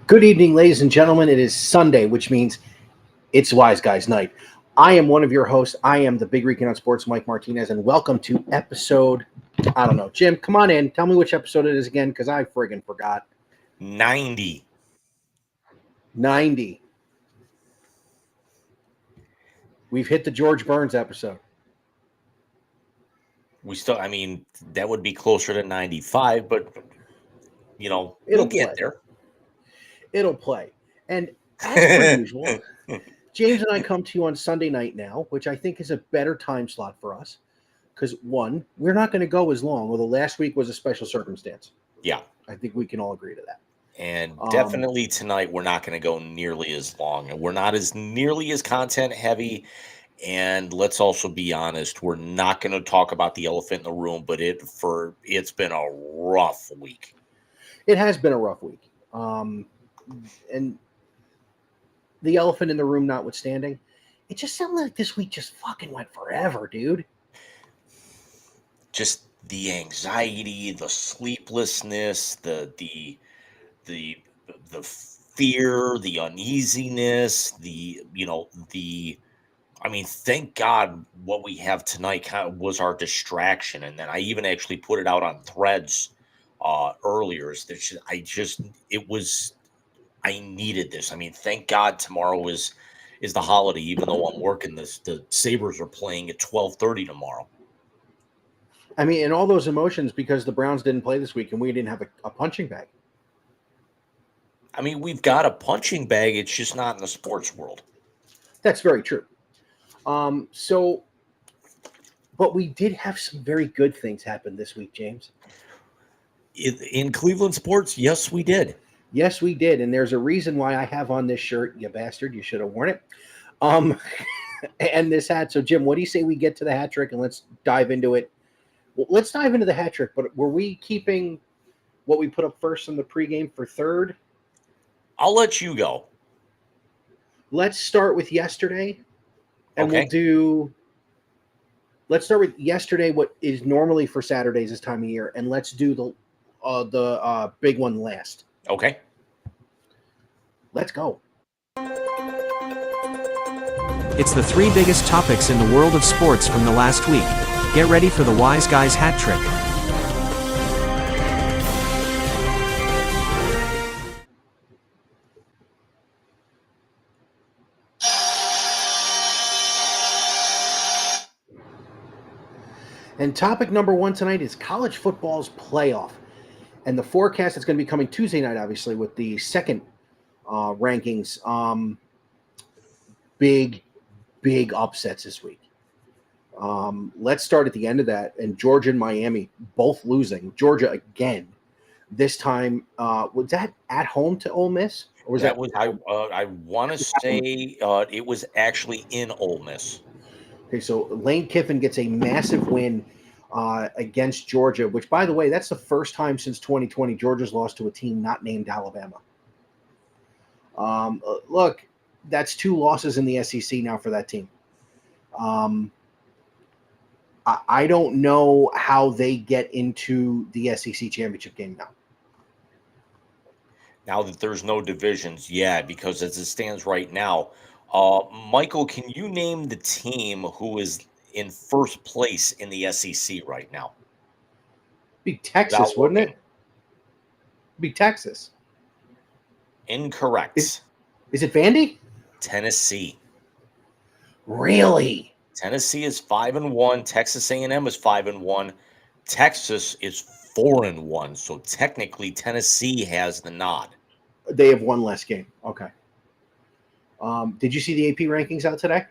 Good evening, ladies and gentlemen. It is Sunday, which means it's Wise Guys Night. I am one of your hosts. I am the Big Weekend on Sports, Mike Martinez, and welcome to episode. I don't know, Jim. Come on in. Tell me which episode it is again, because I friggin' forgot. 90. 90. We've hit the George Burns episode. That would be closer to 95, but we'll It'll get play. there. It'll play. And as per usual, James and I come to you on Sunday night now, which I think is a better time slot for us. Because one, we're not going to go as long, although last week was a special circumstance. Yeah. I think we can all agree to that. And definitely tonight we're not going to go nearly as long. And we're not as nearly as content heavy. And let's also be honest, we're not going to talk about the elephant in the room, but it's been a rough week. It has been a rough week. And the elephant in the room notwithstanding, it just sounded like this week just fucking went forever, dude. Just the anxiety, the sleeplessness, the fear, the uneasiness, thank God what we have tonight kind of was our distraction. And then I even actually put it out on Threads earlier. I needed this. I mean, thank God tomorrow is the holiday, even though I'm working this. The Sabres are playing at 12:30 tomorrow. I mean, and all those emotions because the Browns didn't play this week and we didn't have a punching bag. I mean, we've got a punching bag. It's just not in the sports world. That's very true. But we did have some very good things happen this week, James. In Cleveland sports, yes, we did. Yes, we did. And there's a reason why I have on this shirt, you bastard. You should have worn it. And this hat. So, Jim, what do you say we get to the hat trick and let's dive into it? Well, let's dive into the hat trick. But were we keeping what we put up first in the pregame for third? I'll let you go. Let's start with yesterday. And okay. Let's start with yesterday, what is normally for Saturdays this time of year. And let's do the big one last. Okay. Let's go. It's the three biggest topics in the world of sports from the last week. Get ready for the Wise Guys hat trick. And topic number one tonight is college football's playoff. And the forecast is going to be coming Tuesday night, obviously, with the second rankings. Big upsets this week. Let's start at the end of that. And Georgia and Miami both losing. Georgia again. This time, was that at home to Ole Miss? Or was I want to say it was actually in Ole Miss. Okay, so Lane Kiffin gets a massive win against Georgia, which, by the way, that's the first time since 2020 Georgia's lost to a team not named Alabama. Look, that's 2 losses in the SEC now for that team. I don't know how they get into the SEC championship game now. Now that there's no divisions, yeah, because as it stands right now, Michael, can you name the team who is in first place in the SEC right now? Be Texas, wouldn't it? Be Texas. Incorrect. Is it Vandy? Tennessee. Really? Tennessee is 5-1. Texas A&M is 5-1. Texas is 4-1. So technically, Tennessee has the nod. They have one less game. Okay. Did you see the AP rankings out today?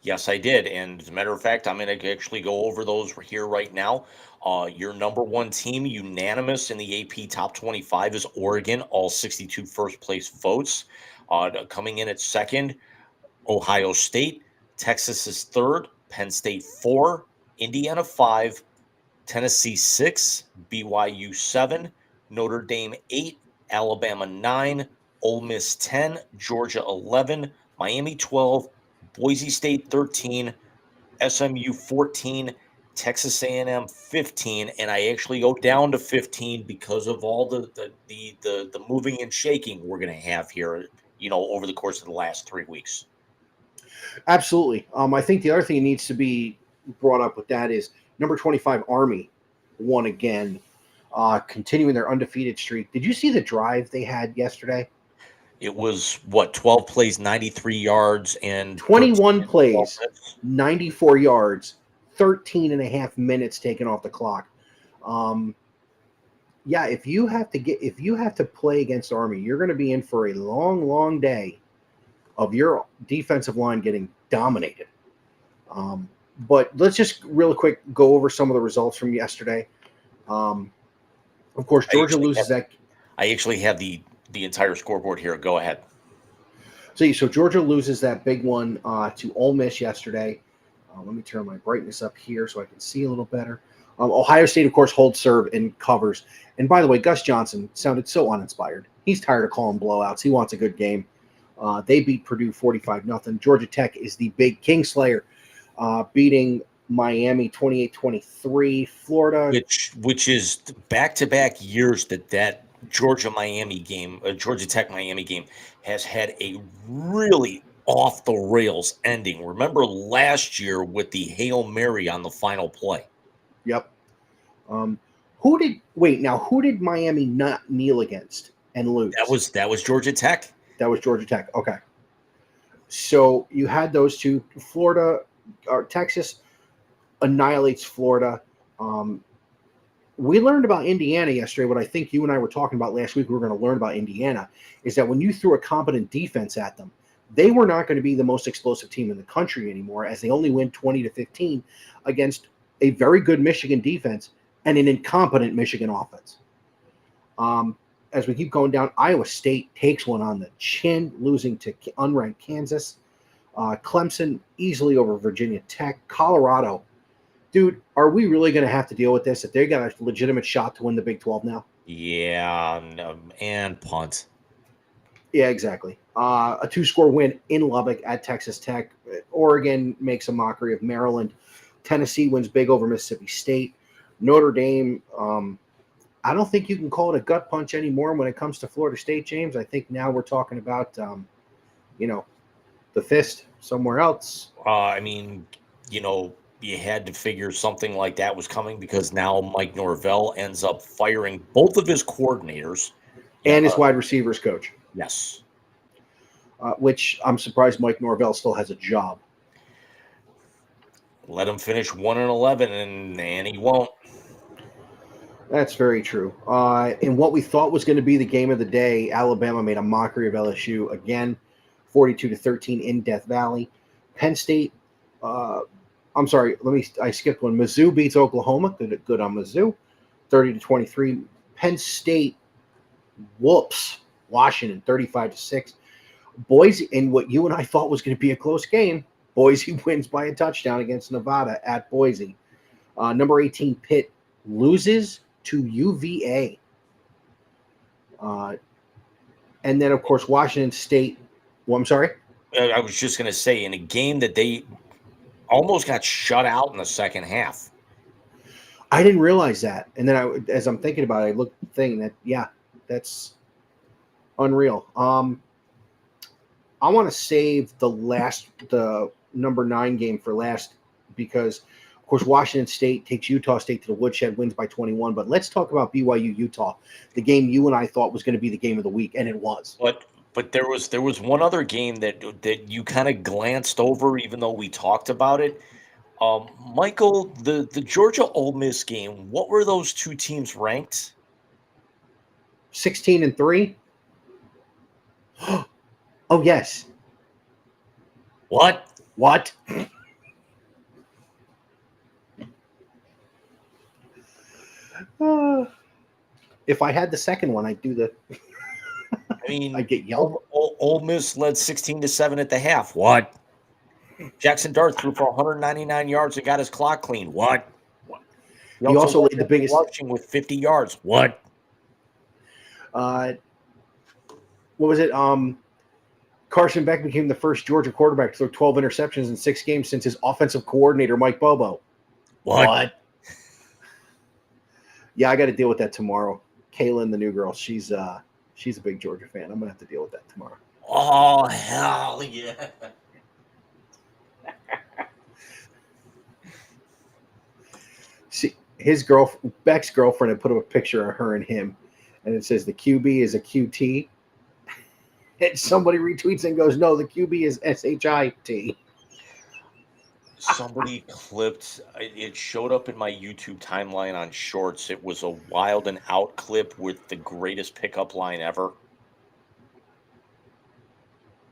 Yes, I did. And as a matter of fact, I'm going to actually go over those here right now. Your number one team, unanimous in the AP top 25, is Oregon, all 62 first place votes. Coming in at second, Ohio State. Texas is third. Penn State 4. Indiana 5. Tennessee 6. BYU 7. Notre Dame 8. Alabama 9. Ole Miss 10. Georgia 11. Miami 12. Boise State 13. SMU 14. Texas A&M 15, and I actually go down to 15 because of all the moving and shaking we're going to have here, over the course of the last 3 weeks. Absolutely. I think the other thing that needs to be brought up with that is number 25 Army won again, continuing their undefeated streak. Did you see the drive they had yesterday? It was 12 plays, 93 yards, and 21 plays, 94 yards, 13 and a half minutes taken off the clock. Yeah, if you have to play against Army, you're going to be in for a long, long day of your defensive line getting dominated. But let's just real quick go over some of the results from yesterday. Of course, Georgia loses that. I actually have the entire scoreboard here. Go ahead. So Georgia loses that big one to Ole Miss yesterday. Let me turn my brightness up here so I can see a little better. Ohio State, of course, holds serve and covers. And by the way, Gus Johnson sounded so uninspired. He's tired of calling blowouts. He wants a good game. They beat Purdue 45-0. Georgia Tech is the big Kingslayer, beating Miami 28-23. Florida, which is back-to-back years that Georgia Tech Miami game has had a really off the rails ending. Remember last year with the Hail Mary on the final play? Yep. Who did Miami not kneel against and lose? That was Georgia Tech. That was Georgia Tech. Okay. So you had those two. Texas annihilates Florida. We learned about Indiana yesterday. What I think you and I were talking about last week, we were going to learn about Indiana, is that when you threw a competent defense at them, they were not going to be the most explosive team in the country anymore, as they only win 20-15 against a very good Michigan defense and an incompetent Michigan offense. As we keep going down, Iowa State takes one on the chin, losing to unranked Kansas. Clemson easily over Virginia Tech. Colorado. Dude, are we really going to have to deal with this if they got a legitimate shot to win the Big 12 now? Yeah, and punt. Yeah, exactly. A 2-score win in Lubbock at Texas Tech. Oregon makes a mockery of Maryland. Tennessee wins big over Mississippi State. Notre Dame, I don't think you can call it a gut punch anymore when it comes to Florida State, James. I think now we're talking about, the fist somewhere else. You had to figure something like that was coming because now Mike Norvell ends up firing both of his coordinators. And his wide receivers coach. Yes. Which I'm surprised Mike Norvell still has a job. Let him finish 1-11, and he won't. That's very true. In what we thought was going to be the game of the day, Alabama made a mockery of LSU again, 42-13 in Death Valley. Penn State, I skipped one. Mizzou beats Oklahoma. Good on Mizzou, 30-23. Penn State whoops Washington, 35-6. Boise, in what you and I thought was going to be a close game, Boise wins by a touchdown against Nevada at Boise. Number 18, Pitt loses to UVA. And then, of course, Washington State. Well, I'm sorry? I was just going to say, in a game that they almost got shut out in the second half. I didn't realize that. And then as I'm thinking about it, I looked at the thing that, yeah, that's unreal. I want to save the number 9 game for last because, of course, Washington State takes Utah State to the woodshed, wins by 21. But let's talk about BYU Utah, the game you and I thought was going to be the game of the week, and it was. But there was one other game that you kind of glanced over, even though we talked about it. Michael, the Georgia Ole Miss game. What were those two teams ranked? 16-3. Oh yes. What? If I had the second one, I'd do the. I'd get yelled. Ole Miss led 16-7 at the half. What? Jackson Dart threw for 199 yards and got his clock clean. What? He also laid the biggest rushing with 50 yards. What? What was it? Carson Beck became the first Georgia quarterback to throw 12 interceptions in 6 games since his offensive coordinator, Mike Bobo. What? Yeah, I got to deal with that tomorrow. Kaylin, the new girl, she's a big Georgia fan. I'm gonna have to deal with that tomorrow. Oh, hell yeah. See, Beck's girlfriend had put up a picture of her and him, and it says the QB is a QT. And somebody retweets and goes, "No, the QB is SHIT." Somebody clipped it, showed up in my YouTube timeline on Shorts. It was a wild and out clip with the greatest pickup line ever.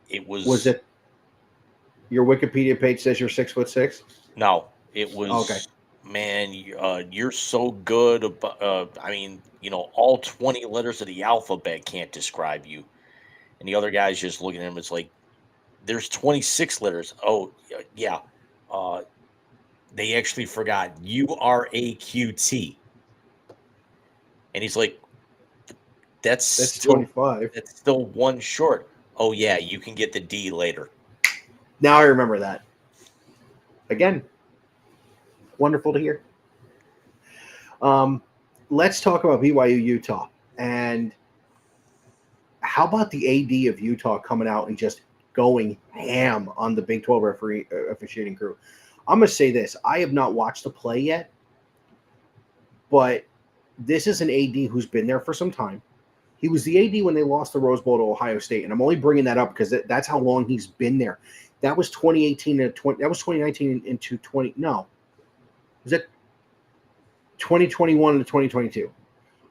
It Was it your Wikipedia page says you're 6'6"? No, it was Okay. Man, you're so good about, I mean, all 20 letters of the alphabet can't describe you. And the other guy's just looking at him. It's like, there's 26 letters. Oh, yeah. They actually forgot URAQT. And he's like, that's That's still 25. that's still one short. Oh yeah, you can get the D later. Now I remember that. Again, wonderful to hear. Let's talk about BYU Utah. And how about the AD of Utah coming out and just going ham on the Big 12 referee officiating crew? I'm going to say this. I have not watched the play yet, but this is an AD who's been there for some time. He was the AD when they lost the Rose Bowl to Ohio State, and I'm only bringing that up because that's how long he's been there. That was 2018 to 20. That was 2019 into 20. No, was it 2021 to 2022?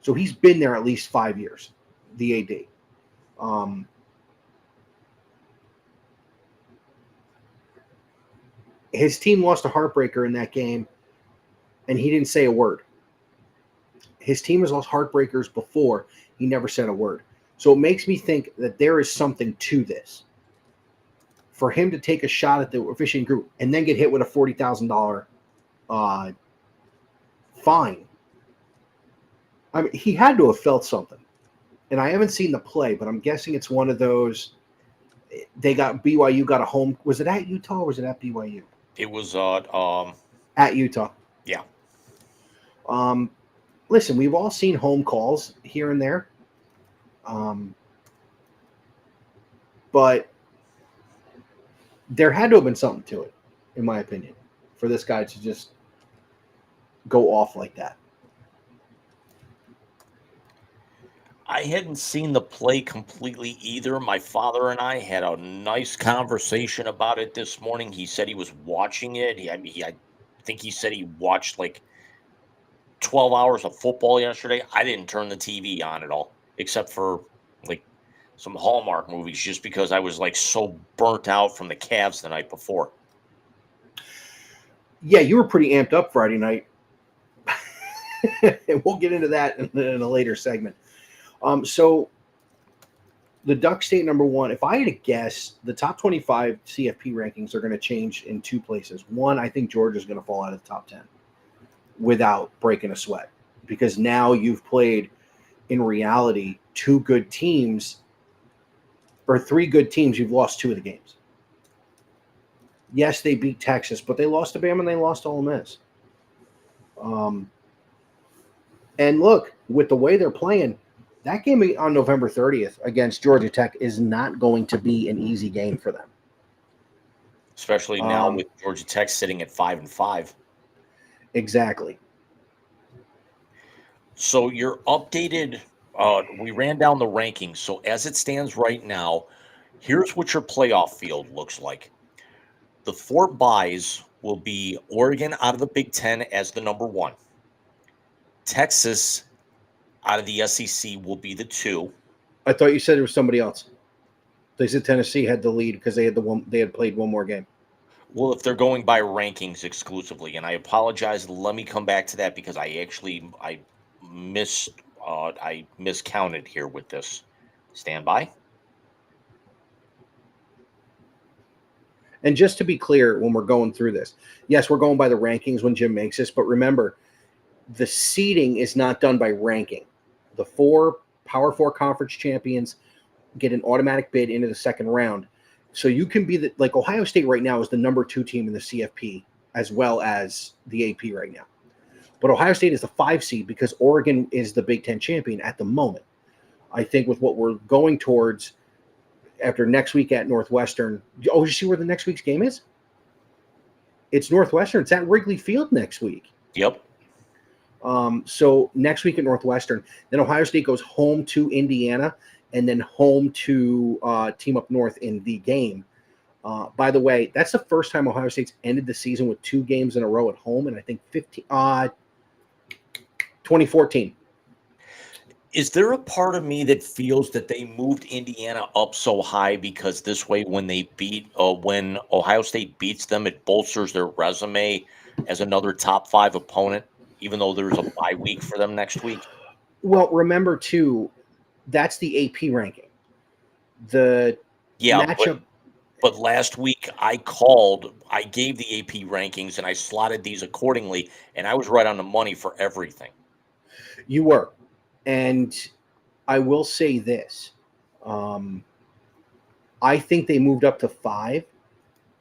So he's been there at least 5 years. The AD. His team lost a heartbreaker in that game, and he didn't say a word. His team has lost heartbreakers before. He never said a word. So it makes me think that there is something to this. For him to take a shot at the officiating group and then get hit with a $40,000 fine. I mean, he had to have felt something. And I haven't seen the play, but I'm guessing it's one of those. BYU got a home. Was it at Utah or was it at BYU? It was At Utah. Yeah. Listen, we've all seen home calls here and there. But there had to have been something to it, in my opinion, for this guy to just go off like that. I hadn't seen the play completely either. My father and I had a nice conversation about it this morning. He said he was watching it. I think he said he watched like 12 hours of football yesterday. I didn't turn the TV on at all, except for like some Hallmark movies, just because I was like so burnt out from the Cavs the night before. Yeah, you were pretty amped up Friday night. And we'll get into that in a later segment. So the Duck State number one, if I had to guess, the top 25 CFP rankings are going to change in two places. One, I think Georgia's going to fall out of the top 10 without breaking a sweat, because now you've played, in reality, two good teams or three good teams. You've lost two of the games. Yes, they beat Texas, but they lost to Bama and they lost to Ole Miss. And look, with the way they're playing, that game on November 30th against Georgia Tech is not going to be an easy game for them. Especially now with Georgia Tech sitting at 5-5. Exactly. So your updated, we ran down the rankings. So as it stands right now, here's what your playoff field looks like. The four byes will be Oregon out of the Big Ten as the number one. Texas out of the SEC will be the 2. I thought you said it was somebody else. They said Tennessee had the lead because they had played one more game. Well, if they're going by rankings exclusively, and I apologize, let me come back to that because I miscounted here with this. Stand by. And just to be clear, when we're going through this, yes, we're going by the rankings when Jim makes this, but remember, the seeding is not done by ranking. The 4 Power 4 conference champions get an automatic bid into the second round. So you can be like Ohio State right now is the number 2 team in the CFP as well as the AP right now. But Ohio State is the 5 seed because Oregon is the Big Ten champion at the moment. I think with what we're going towards after next week at Northwestern. Oh, you see where the next week's game is? It's Northwestern. It's at Wrigley Field next week. Yep. So next week at Northwestern, then Ohio State goes home to Indiana and then home to Team Up North in the game. By the way, that's the first time Ohio State's ended the season with 2 games in a row at home, and I think 2014. Is there a part of me that feels that they moved Indiana up so high because this way, when when Ohio State beats them, it bolsters their resume as another top 5 opponent, even though there's a bye week for them next week? Well, remember too, that's the AP ranking. The matchup. But last week I gave the AP rankings and I slotted these accordingly, and I was right on the money for everything. You were. And I will say this. I think they moved up to 5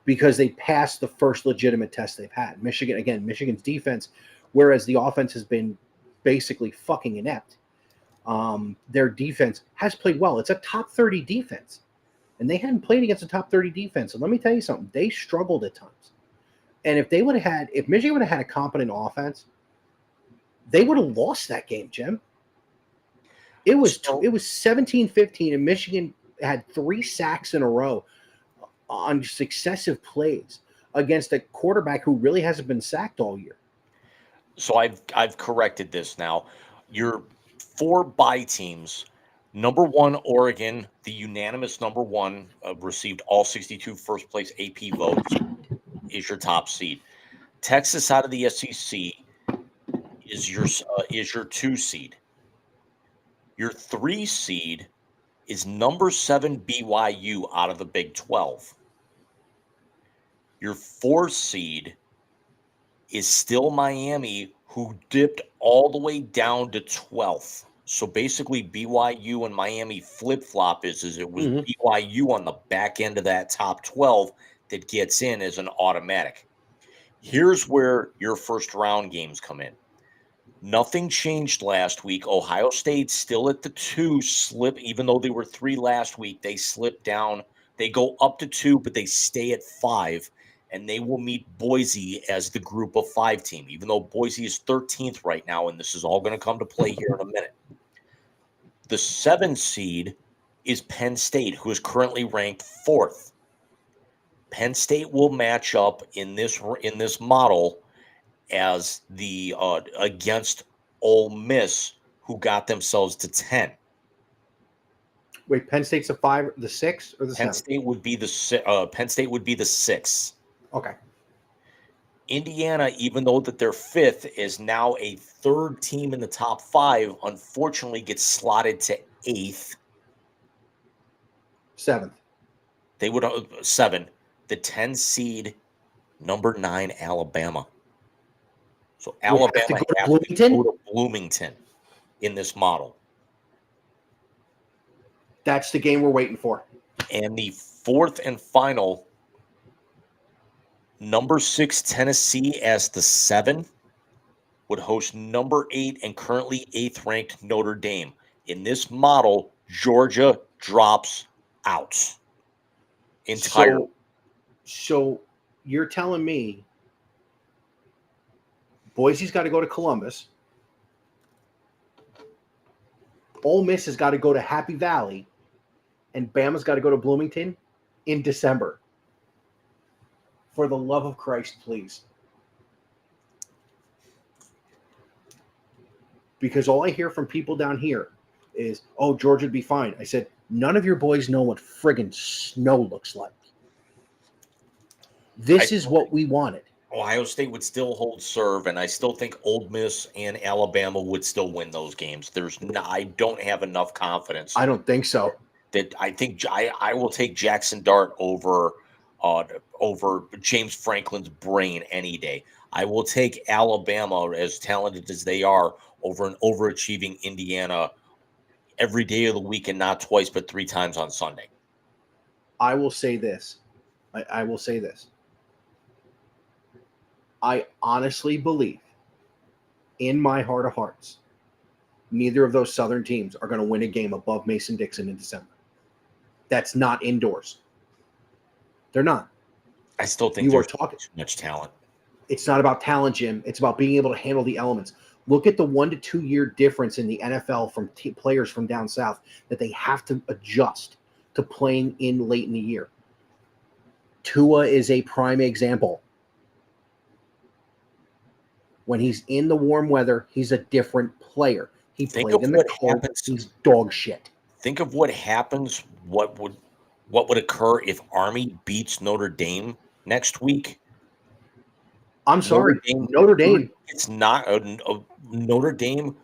because they passed the first legitimate test they've had. Michigan's defense, whereas the offense has been basically fucking inept, their defense has played well. It's a top 30 defense. And they hadn't played against a top 30 defense. And let me tell you something. They struggled at times. And if Michigan would have had a competent offense, they would have lost that game, Jim. It was 17-15, and Michigan had 3 sacks in a row on successive plays against a quarterback who really hasn't been sacked all year. So I've corrected this now. Your 4 bye teams, number 1, Oregon, the unanimous number 1, received all 62 first place AP votes, is your top seed. Texas out of the SEC is your 2 seed. Your 3 seed is number 7 BYU out of the Big 12. Your 4 seed is still Miami, who dipped all the way down to 12th. So basically BYU and Miami flip-flop is it was BYU on the back end of that top 12 that gets in as an automatic. Here's where your first round games come in. Nothing changed last week. Ohio State still at the 2 slip, even though they were 3 last week. They slip down. They go up to 2, but they stay at 5, and they will meet Boise as the group of 5 team, even though Boise is 13th right now, and this is all going to come to play here in a minute. The 7 seed is Penn State, who is currently ranked 4th. Penn State will match up in this model as the against Ole Miss, who got themselves to 10. Wait, Penn State's the 5, the 6, or the 7? Penn State would be the 6. Okay. Indiana, even though that they're 5th, is now a 3rd team in the top 5. Unfortunately, gets slotted to 8th. 7th. They would 7. The 10 seed, number 9 Alabama. So Alabama has to go to Bloomington in this model. That's the game we're waiting for. And the 4th and final, number 6 Tennessee as the 7 would host number 8 and currently 8th ranked Notre Dame. In this model, Georgia drops out entirely. So you're telling me Boise's got to go to Columbus. Ole Miss has got to go to Happy Valley, and Bama's got to go to Bloomington in December. For the love of Christ, please. Because all I hear from people down here is, oh, Georgia would be fine. I said, none of your boys know what friggin' snow looks like. This is what we wanted. Ohio State would still hold serve, and I still think Ole Miss and Alabama would still win those games. I don't have enough confidence. I don't think so. That I think I will take Jackson Dart over James Franklin's brain any day. I will take Alabama, as talented as they are, over an overachieving Indiana every day of the week, and not twice but 3 times on Sunday. I will say this. I will say this. I honestly believe, in my heart of hearts, neither of those Southern teams are going to win a game above Mason-Dixon in December. That's not indoors. They're not. I still think You are there's talking. too much talent. It's not about talent, Jim. It's about being able to handle the elements. Look at the 1 to 2 year difference in the NFL from players from down south that they have to adjust to playing in late in the year. Tua is a prime example. When he's in the warm weather, he's a different player. He Think played of in the what cold. happens. He's dog shit. Think of what happens. What would occur if Army beats Notre Dame next week? I'm sorry. Notre Dame. It's not Notre Dame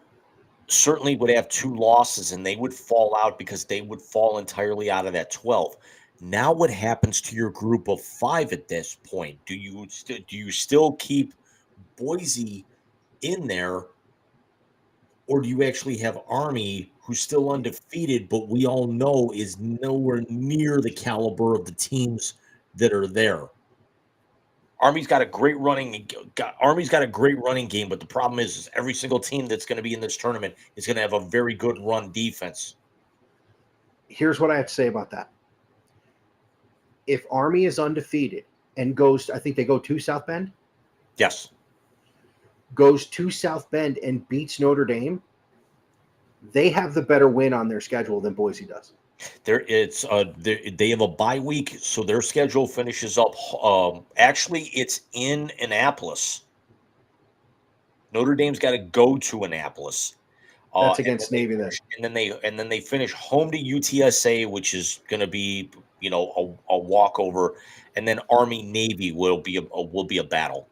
certainly would have 2 losses, and they would fall out because they would fall entirely out of that 12. Now, what happens to your group of 5 at this point? Do you still keep Boise in there, or do you actually have Army, who's still undefeated, but we all know is nowhere near the caliber of the teams that are there? Army's got a great running game, but the problem is every single team that's going to be in this tournament is going to have a very good run defense. Here's what I have to say about that. If Army is undefeated and goes, I think they go to South Bend. Yes. Goes to South Bend and beats Notre Dame, they have the better win on their schedule than Boise does. They have a bye week, so their schedule finishes up. Actually, it's in Annapolis. Notre Dame's got to go to Annapolis. That's against Navy then. And then they finish home to UTSA, which is going to be a walkover, and then Army Navy will be a battle.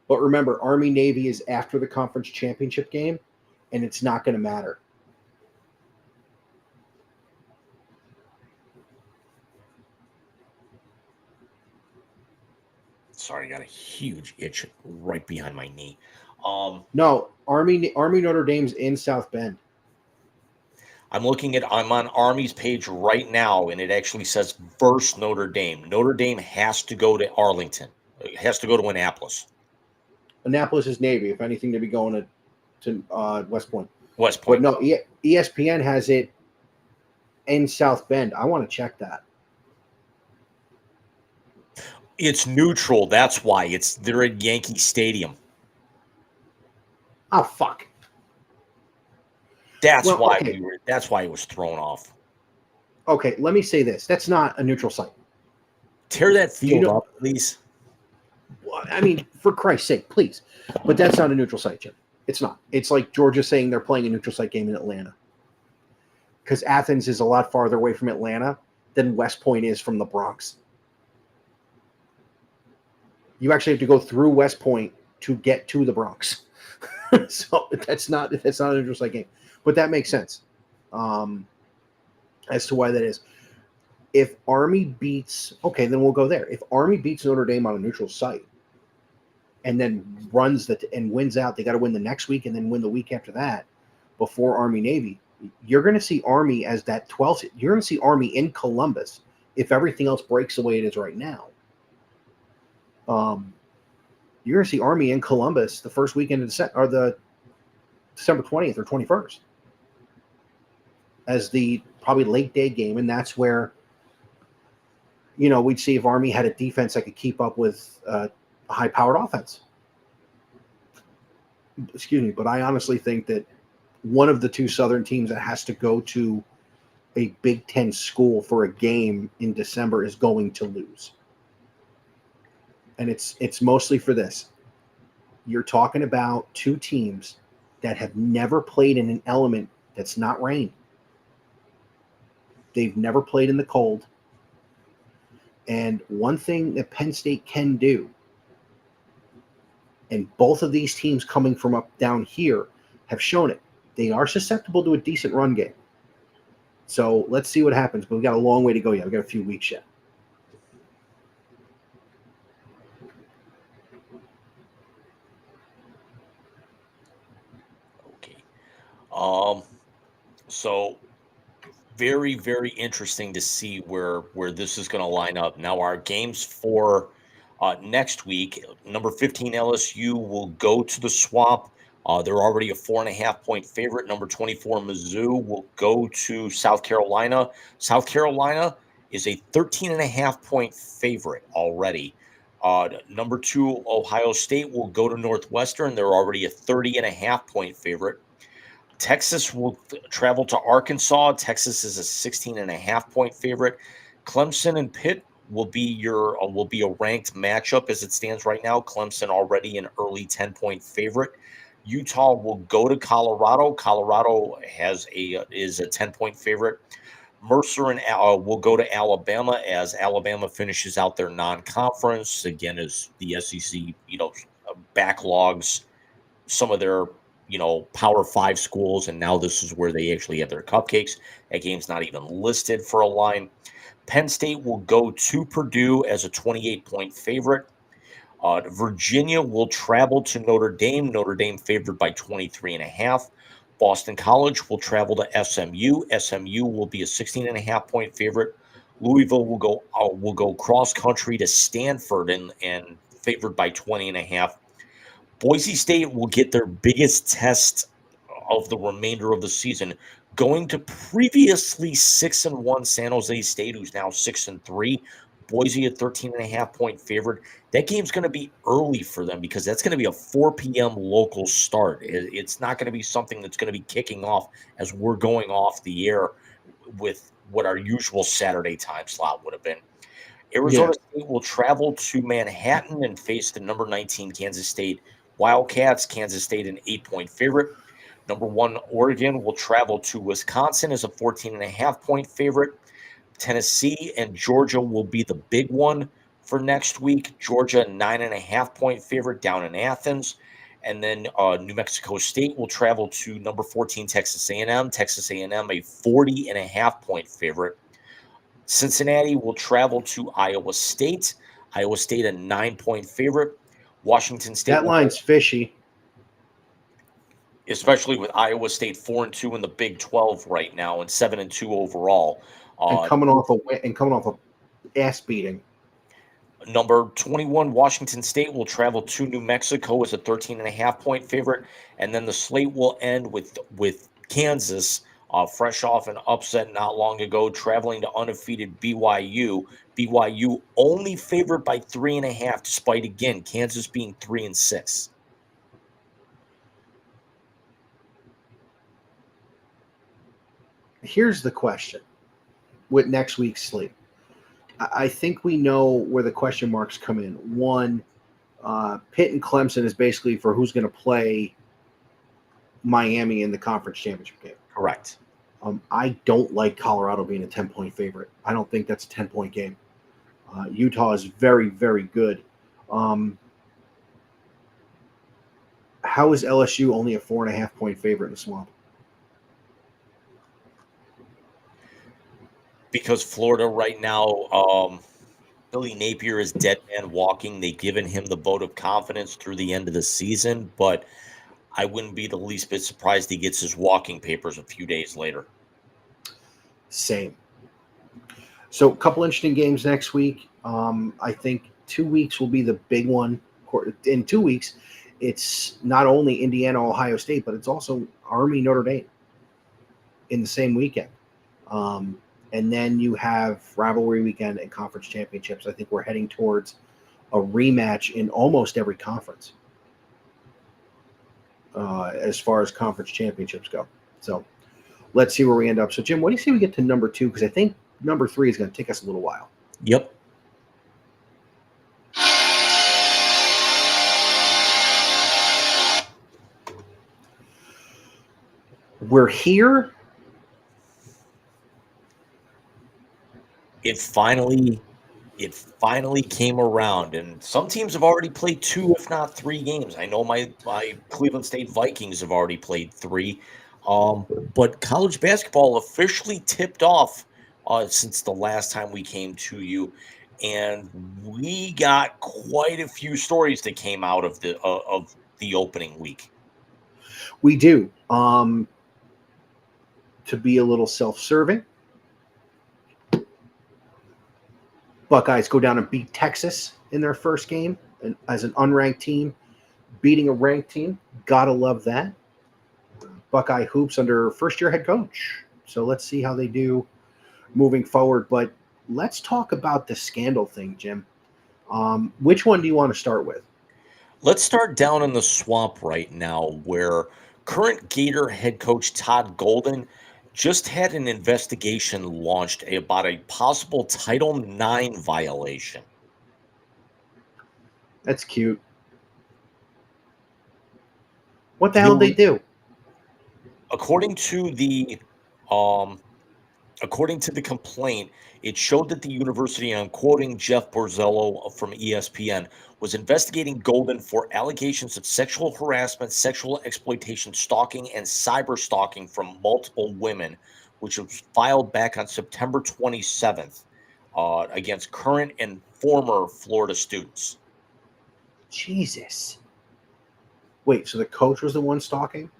But remember, Army Navy is after the conference championship game, and it's not going to matter. Sorry, I got a huge itch right behind my knee. No, Army Notre Dame's in South Bend. I'm on Army's page right now, and it actually says versus Notre Dame. Notre Dame has to go to Arlington. It has to go to Annapolis. Annapolis is Navy. If anything, to be going to West Point. West Point. But no, ESPN has it in South Bend. I want to check that. It's neutral. That's why they're at Yankee Stadium. Oh fuck. That's why it was thrown off. Okay, let me say this. That's not a neutral site. Tear that field up, please. I mean, for Christ's sake, please. But that's not a neutral site, Jim. It's not. It's like Georgia saying they're playing a neutral site game in Atlanta. Because Athens is a lot farther away from Atlanta than West Point is from the Bronx. You actually have to go through West Point to get to the Bronx. So that's not a neutral site game. But that makes sense as to why that is. If Army beats, okay, then we'll go there. If Army beats Notre Dame on a neutral site and then wins out, they got to win the next week and then win the week after that before Army Navy. You're going to see Army as that 12th. You're going to see Army in Columbus if everything else breaks the way it is right now. You're going to see Army in Columbus the first weekend of the December 20th or 21st as the probably late day game, and that's where we'd see if Army had a defense that could keep up with a high-powered offense. Excuse me, but I honestly think that one of the two Southern teams that has to go to a Big Ten school for a game in December is going to lose. And it's mostly for this. You're talking about two teams that have never played in an element that's not rain. They've never played in the cold. And one thing that Penn State can do, and both of these teams coming from up down here have shown it, they are susceptible to a decent run game. So let's see what happens. But we've got a long way to go yet. We've got a few weeks yet. So very, very interesting to see where this is going to line up. Now, our games for Next week, number 15 LSU will go to the Swamp. They're already a 4.5-point favorite. Number 24 Mizzou will go to South Carolina. South Carolina is a 13.5-point favorite already. Number 2 Ohio State will go to Northwestern. They're already a 30.5-point favorite. Texas will travel to Arkansas. Texas is a 16.5-point favorite. Clemson and Pitt will be a ranked matchup as it stands right now. Clemson already an early 10-point favorite. Utah will go to Colorado. Colorado is a 10-point favorite. Mercer and will go to Alabama as Alabama finishes out their non-conference again as the SEC backlogs some of their Power 5 schools, and now this is where they actually have their cupcakes. That game's not even listed for a line. Penn State will go to Purdue as a 28-point favorite. Virginia will travel to Notre Dame. Notre Dame favored by 23.5. Boston College will travel to SMU. SMU will be a 16.5-point favorite. Louisville will go cross country to Stanford and favored by 20.5. Boise State will get their biggest test of the remainder of the season, going to previously 6-1 San Jose State, who's now 6-3. Boise, a 13.5-point favorite. That game's going to be early for them because that's going to be a 4 p.m. local start. It's not going to be something that's going to be kicking off as we're going off the air with what our usual Saturday time slot would have been. Arizona State will travel to Manhattan and face the number 19 Kansas State Wildcats. Kansas State an 8-point favorite. Number 1 Oregon will travel to Wisconsin as a 14.5-point favorite. Tennessee and Georgia will be the big one for next week. Georgia, 9.5-point favorite down in Athens. And then New Mexico State will travel to number 14 Texas A&M. Texas A&M, a 40.5-point favorite. Cincinnati will travel to Iowa State. Iowa State, a 9-point favorite. Washington State. That line's fishy. Especially with Iowa State 4-2 in the Big 12 right now and 7-2 overall. And coming off a ass beating. Number 21 Washington State will travel to New Mexico as a 13.5-point favorite, and then the slate will end with Kansas, fresh off an upset not long ago, traveling to undefeated BYU. BYU only favored by 3.5, despite again Kansas being 3-6. Here's the question with next week's slate. I think we know where the question marks come in. One, Pitt and Clemson is basically for who's going to play Miami in the conference championship game. Correct. I don't like Colorado being a 10-point favorite. I don't think that's a 10-point game. Utah is very, very good. How is LSU only a 4.5-point favorite in the Swamp? Because Florida right now, Billy Napier is dead man walking. They've given him the vote of confidence through the end of the season, but I wouldn't be the least bit surprised he gets his walking papers a few days later. Same. So a couple interesting games next week. I think 2 weeks will be the big one. In 2 weeks, it's not only Indiana, Ohio State, but it's also Army, Notre Dame in the same weekend. And then you have rivalry weekend and conference championships. I think we're heading towards a rematch in almost every conference as far as conference championships go. So let's see where we end up. So, Jim, what do you say we get to number 2? Because I think number 3 is going to take us a little while. Yep. We're here. It finally came around, and some teams have already played 2, if not 3 games. I know my Cleveland State Vikings have already played 3, but college basketball officially tipped off since the last time we came to you, and we got quite a few stories that came out of the opening week. We do. To be a little self-serving, Buckeyes go down and beat Texas in their first game and as an unranked team, beating a ranked team. Gotta love that. Buckeye hoops under first-year head coach. So let's see how they do moving forward. But let's talk about the scandal thing, Jim. Which one do you want to start with? Let's start down in the swamp right now, where current Gator head coach Todd Golden just had an investigation launched about a possible Title IX violation. That's cute. What the hell did they do? According to the complaint, it showed that the university, and I'm quoting Jeff Borzello from ESPN, was investigating Golden for allegations of sexual harassment, sexual exploitation, stalking, and cyber stalking from multiple women, which was filed back on September 27th against current and former Florida students. Jesus. Wait, so the coach was the one stalking?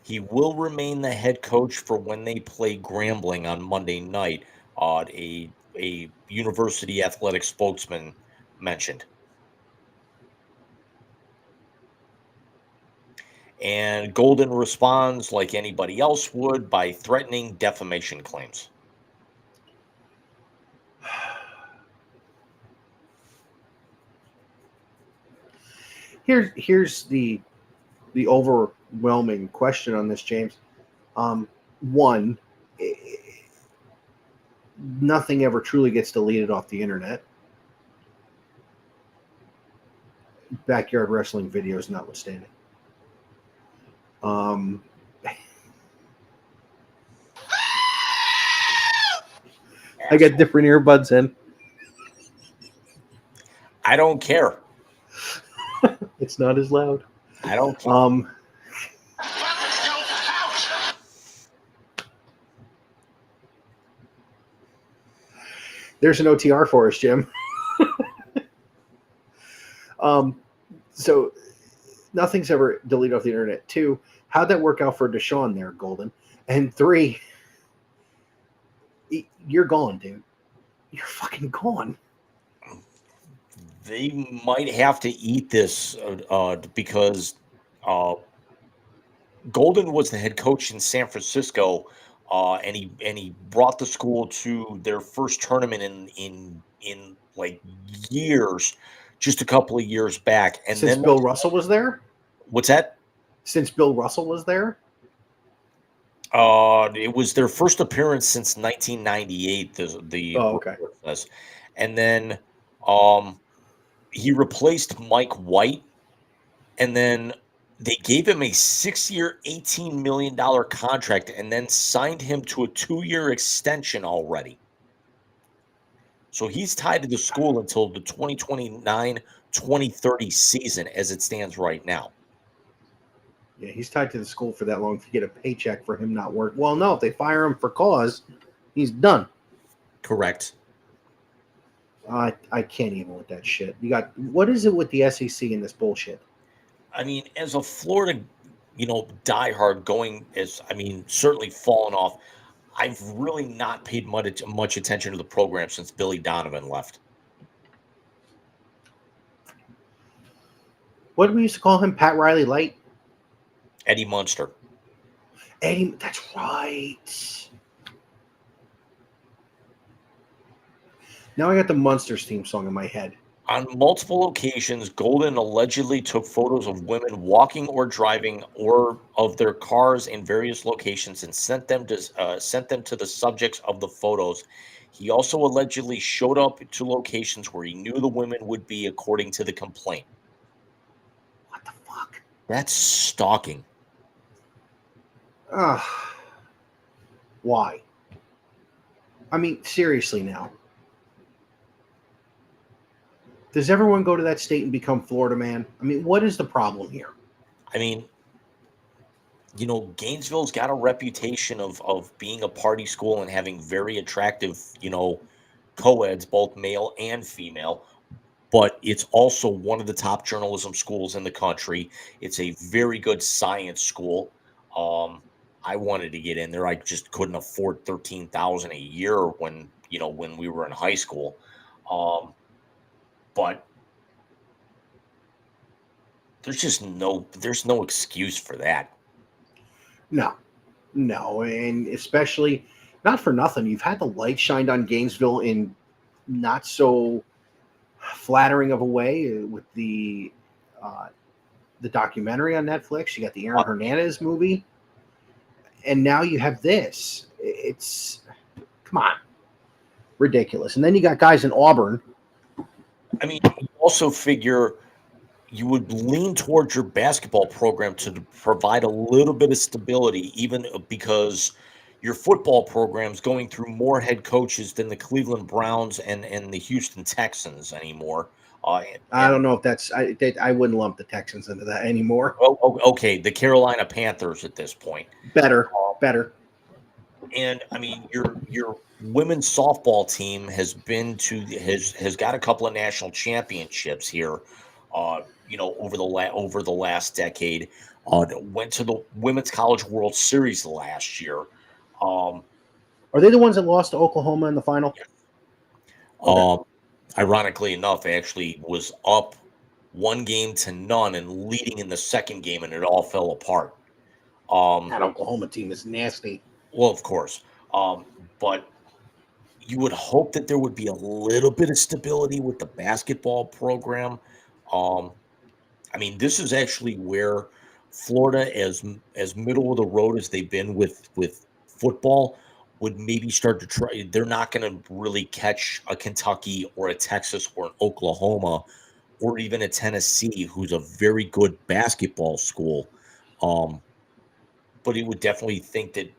He will remain the head coach for when they play Grambling on Monday night, a university athletic spokesman mentioned. And Golden responds like anybody else would by threatening defamation claims. Here's the overwhelming question on this, James. One, nothing ever truly gets deleted off the internet. Backyard wrestling videos notwithstanding. I got different earbuds in. I don't care. It's not as loud. I don't care. There's an OTR for us, Jim. So nothing's ever deleted off the internet. 2, how'd that work out for Deshaun there, Golden? And 3, you're gone, dude. You're fucking gone. They might have to eat this because Golden was the head coach in San Francisco, and he brought the school to their first tournament in like years, just a couple of years back. And since then Bill Russell was there? What's that? Since Bill Russell was there? It was their first appearance since 1998. Okay. And then he replaced Mike White, and then they gave him a 6-year, $18 million contract, and then signed him to a 2-year extension already. So he's tied to the school until the 2029-2030 season as it stands right now. Yeah, he's tied to the school for that long to get a paycheck for him not work. Well, no, if they fire him for cause, he's done. Correct. I can't even with that shit. You got, what is it with the SEC and this bullshit? I mean, as a Florida, diehard certainly fallen off. I've really not paid much attention to the program since Billy Donovan left. What did we used to call him? Pat Riley Light? Eddie Munster. Eddie, that's right. Now I got the Munsters theme song in my head. On multiple occasions, Golden allegedly took photos of women walking or driving or of their cars in various locations and sent them to the subjects of the photos. He also allegedly showed up to locations where he knew the women would be, according to the complaint. What the fuck? That's stalking. Why? I mean, seriously now. Does everyone go to that state and become Florida man? I mean, what is the problem here? I mean, Gainesville's got a reputation of being a party school and having very attractive, co-eds, both male and female. But it's also one of the top journalism schools in the country. It's a very good science school. I wanted to get in there. I just couldn't afford $13,000 a year when we were in high school. But there's no excuse for that. No, and especially not for nothing. You've had the light shined on Gainesville in not so flattering of a way with the documentary on Netflix. You got the Aaron Hernandez movie, and now you have this. It's come on, ridiculous. And then you got guys in Auburn. I mean, you also figure you would lean towards your basketball program to provide a little bit of stability, even because your football program's going through more head coaches than the Cleveland Browns and the Houston Texans anymore. I don't know if I wouldn't lump the Texans into that anymore. Well, okay, the Carolina Panthers at this point. Better. And I mean, your women's softball team has got a couple of national championships here. Over the last decade, went to the Women's College World Series last year. Are they the ones that lost to Oklahoma in the final? Yeah. Okay. Ironically enough, actually was up 1-0 and leading in the second game, and it all fell apart. That Oklahoma team is nasty. Well, of course, but you would hope that there would be a little bit of stability with the basketball program. I mean, this is actually where Florida, as middle of the road as they've been with football, would maybe start to try. They're not going to really catch a Kentucky or a Texas or an Oklahoma or even a Tennessee, who's a very good basketball school. But he would definitely think that,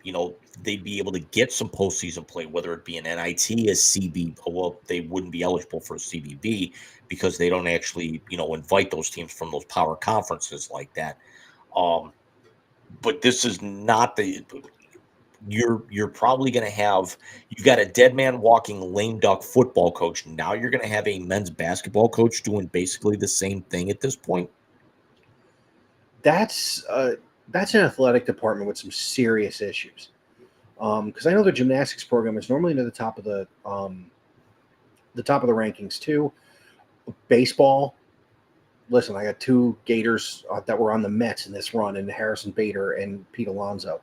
they'd be able to get some postseason play, whether it be an NIT, a CB. Well, they wouldn't be eligible for a CBB because they don't actually, invite those teams from those power conferences like that. But this is not you're probably going to have, you got a dead man walking lame duck football coach. Now you're going to have a men's basketball coach doing basically the same thing at this point. That's an athletic department with some serious issues. Because I know the gymnastics program is normally near the top of the rankings too. Baseball. Listen, I got two Gators that were on the Mets in this run, and Harrison Bader and Pete Alonso.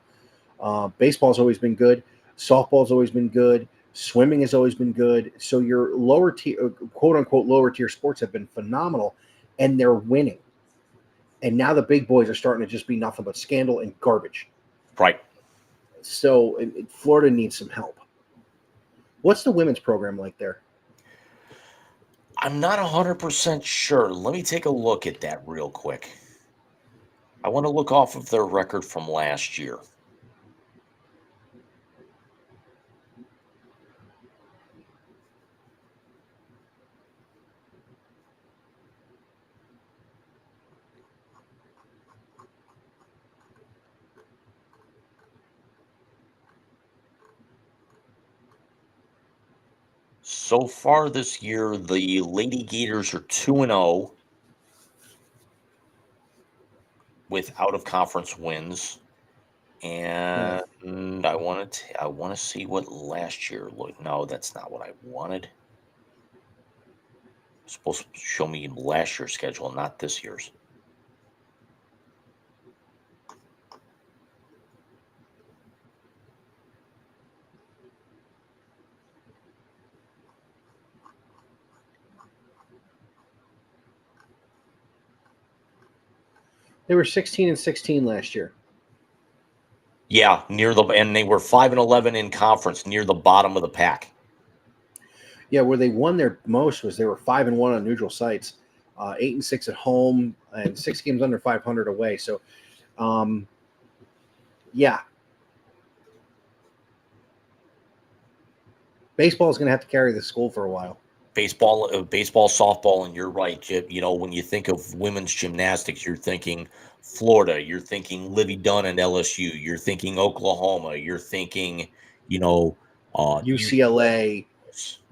Baseball's always been good. Softball's always been good. Swimming has always been good. So your lower tier, quote unquote, lower tier sports have been phenomenal, and they're winning. And now the big boys are starting to just be nothing but scandal and garbage. Right. So Florida needs some help. What's the women's program like there? I'm not 100% sure. Let me take a look at that real quick. I want to look off of their record from last year. So far this year, the Lady Gators are 2-0 with out-of-conference wins, and I want to see what last year looked. No, that's not what I wanted. It's supposed to show me last year's schedule, not this year's. They were 16-16 last year. Yeah, and they were 5-11 in conference, near the bottom of the pack. Yeah, where they won their most was they were 5-1 on neutral sites, 8-6 at home, and 6 games under 500 away. So, yeah, baseball is going to have to carry the school for a while. Baseball, softball, and you're right. When you think of women's gymnastics, you're thinking Florida, you're thinking Livy Dunn and LSU, you're thinking Oklahoma, you're thinking, UCLA,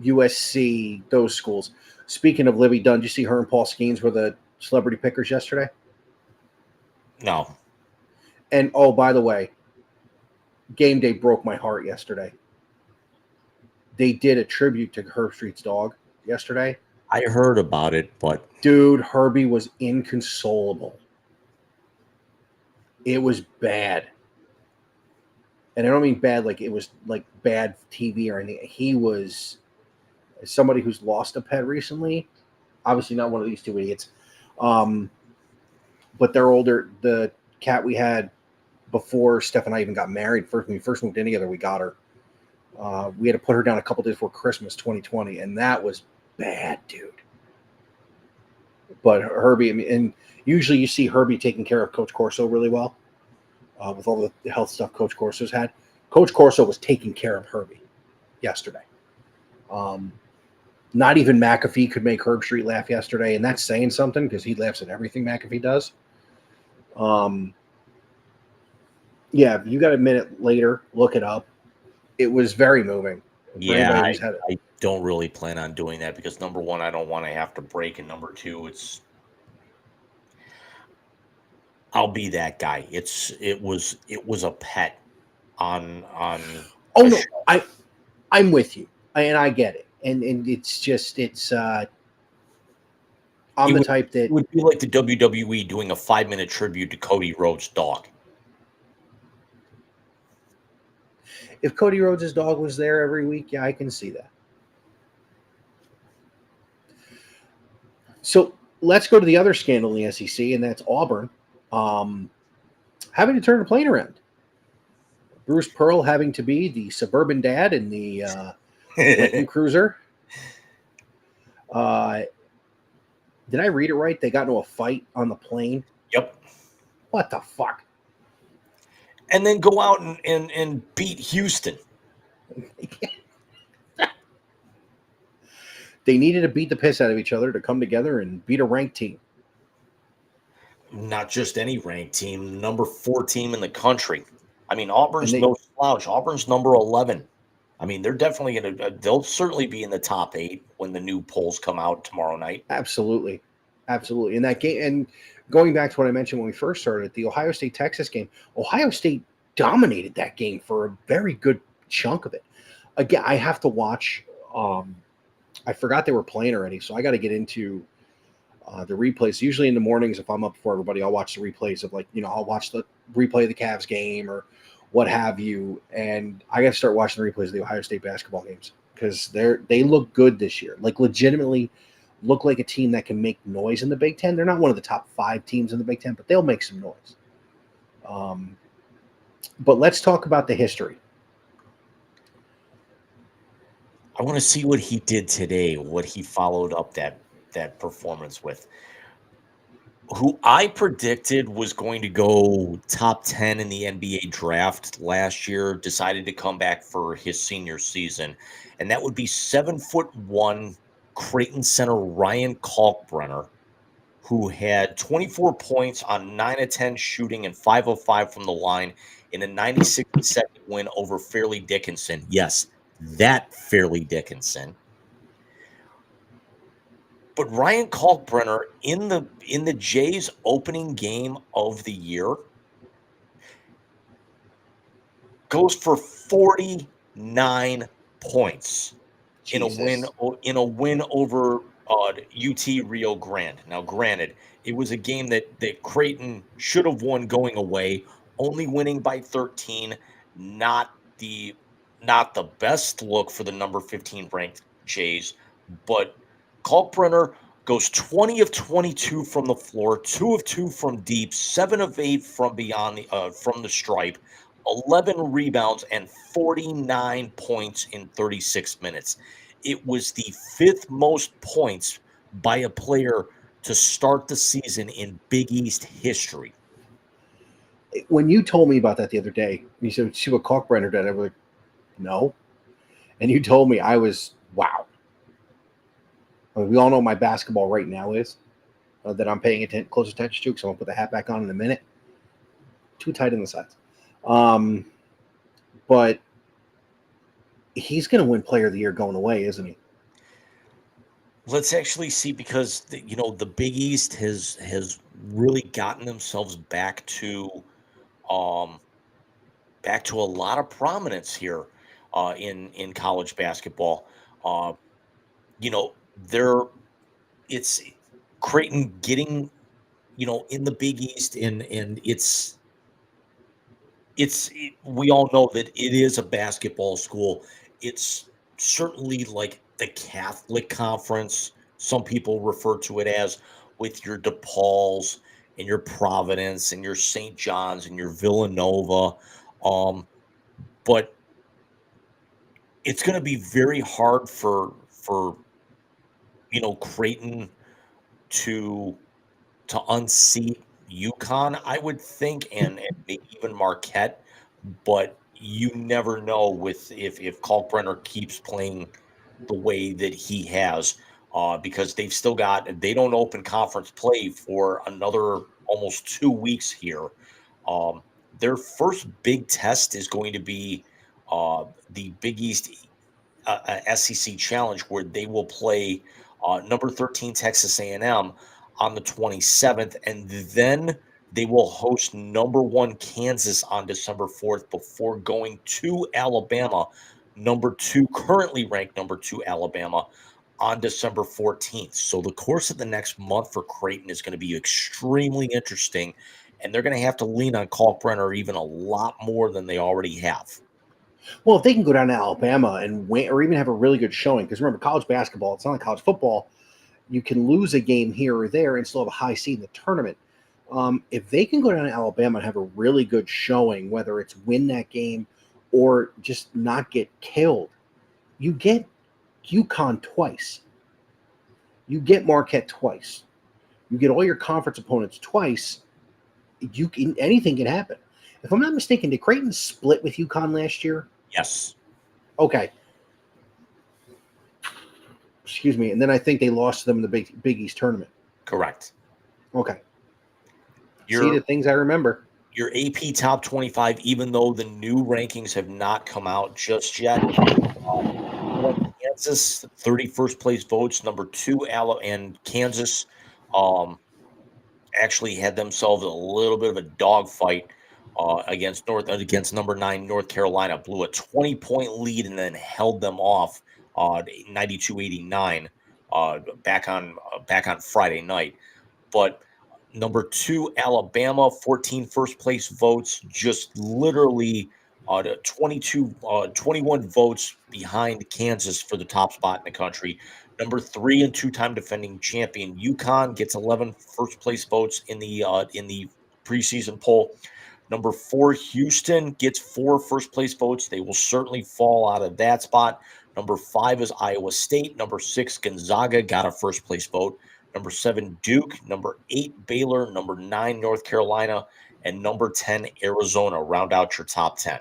USC, those schools. Speaking of Livy Dunn, did you see her and Paul Skeens were the celebrity pickers yesterday? No. And, oh, by the way, Game day broke my heart yesterday. They did a tribute to Herbstreit's dog yesterday. I heard about it, but Dude, Herbie was inconsolable. It was bad. And I don't mean bad like it was like bad TV or anything. He was somebody who's lost a pet recently. Obviously not one of these two idiots. But they're older. The cat we had before Steph and I even got married, when we first moved in together, we got her. We had to put her down a couple days before Christmas 2020, and that was bad, dude. But Herbie, I mean, and usually you see Herbie taking care of Coach Corso really well with all the health stuff Coach Corso's had. Coach Corso was taking care of Herbie yesterday. Not even McAfee could make Herbstreit laugh yesterday, and that's saying something because he laughs at everything McAfee does. Yeah, you got a minute later, look it up. It was very moving. yeah, I don't really plan on doing that because number one, I don't want to have to break, and number two, I'll be that guy. It was a pet on. Oh no, I'm with you, and I get it, and it's just I'm the type that it would be like the WWE doing a 5-minute tribute to Cody Rhodes' dog. if Cody Rhodes' dog was there every week, yeah, I can see that. So let's go to the other scandal in the SEC, and that's Auburn having to turn the plane around. Bruce Pearl having to be the suburban dad in the Lincoln Cruiser. Did I read it right? They got into a fight on the plane. Yep. What the fuck? And then go out and beat Houston. They needed to beat the piss out of each other to come together and beat a ranked team. Not just any ranked team, number 4 team in the country. I mean, Auburn's no slouch. Auburn's number 11. I mean, they're definitely going to – they'll certainly be in the top 8 when the new polls come out tomorrow night. Absolutely. Absolutely. And that game – and going back to what I mentioned when we first started, the Ohio State-Texas game, Ohio State dominated that game for a very good chunk of it. Again, I have to watch I forgot they were playing already, so I got to get into the replays. Usually in the mornings, if I'm up before everybody, I'll watch the replays of I'll watch the replay of the Cavs game or what have you. And I got to start watching the replays of the Ohio State basketball games because they look good this year. Like legitimately look like a team that can make noise in the Big Ten. They're not one of the top 5 teams in the Big Ten, but they'll make some noise. But let's talk about the history. I want to see what he did today, what he followed up that performance with. Who I predicted was going to go top 10 in the NBA draft last year, decided to come back for his senior season, and that would be 7'1" Creighton center Ryan Kalkbrenner, who had 24 points on 9 of 10 shooting and 5 of 5 from the line in a 96-2 win over Fairleigh Dickinson. Yes, that Fairleigh Dickinson. But Ryan Kalkbrenner in the Jays opening game of the year goes for 49 points in a win over UT Rio Grande. Now, granted, it was a game that Creighton should have won going away, only winning by 13. Not the best look for the number 15 ranked Jays, but Kalkbrenner goes 20 of 22 from the floor, 2 of 2 from deep, 7 of 8 from beyond from the stripe, 11 rebounds, and 49 points in 36 minutes. It was the 5th most points by a player to start the season in Big East history. When you told me about that the other day, you said, see what Kalkbrenner did, I was like, no. And you told me, I was, wow. I mean, we all know my basketball right now is that I'm paying close attention to because I'm going to put the hat back on in a minute. Too tight in the sides. But he's going to win Player of the Year going away, isn't he? Let's actually see, because the Big East has really gotten themselves back to back to a lot of prominence here in college basketball. Uh, you know, there it's Creighton getting, in the Big East, and we all know that it is a basketball school. It's certainly like the Catholic Conference. Some people refer to it as, with your DePauls and your Providence and your St. John's and your Villanova. But it's going to be very hard for Creighton to unseat UConn, I would think, and maybe even Marquette. But you never know with if Kalkbrenner keeps playing the way that he has, because they don't open conference play for another almost 2 weeks here. Um, their first big test is going to be the Big East SEC Challenge, where they will play number 13 Texas A&M on the 27th, and then they will host number 1 Kansas on December 4th before going to Alabama, currently ranked number 2 Alabama, on December 14th. So the course of the next month for Creighton is going to be extremely interesting, and they're going to have to lean on Kalkbrenner even a lot more than they already have. Well, if they can go down to Alabama and win, or even have a really good showing, because remember, college basketball, it's not like college football. You can lose a game here or there and still have a high seed in the tournament. If they can go down to Alabama and have a really good showing, whether it's win that game or just not get killed, you get UConn twice. You get Marquette twice. You get all your conference opponents twice. Anything can happen. If I'm not mistaken, did Creighton split with UConn last year? Yes. Okay. Excuse me. And then I think they lost to them in the Big East tournament. Correct. Okay. See the things I remember. Your AP Top 25, even though the new rankings have not come out just yet. Kansas, 31st place votes, number 2 and Kansas actually had themselves a little bit of a dogfight against number 9 North Carolina, blew a 20-point lead and then held them off 92-89 back on Friday night. But number 2 Alabama, 14 first place votes, just literally 21 votes behind Kansas for the top spot in the country. Number 3 and 2-time defending champion UConn gets 11 first place votes in the preseason poll. Number 4 Houston gets 4 first place votes. They will certainly fall out of that spot. Number 5 is Iowa State. Number 6 Gonzaga got a first place vote. Number 7 Duke. Number 8 Baylor. Number 9 North Carolina, and number 10 Arizona round out your top 10.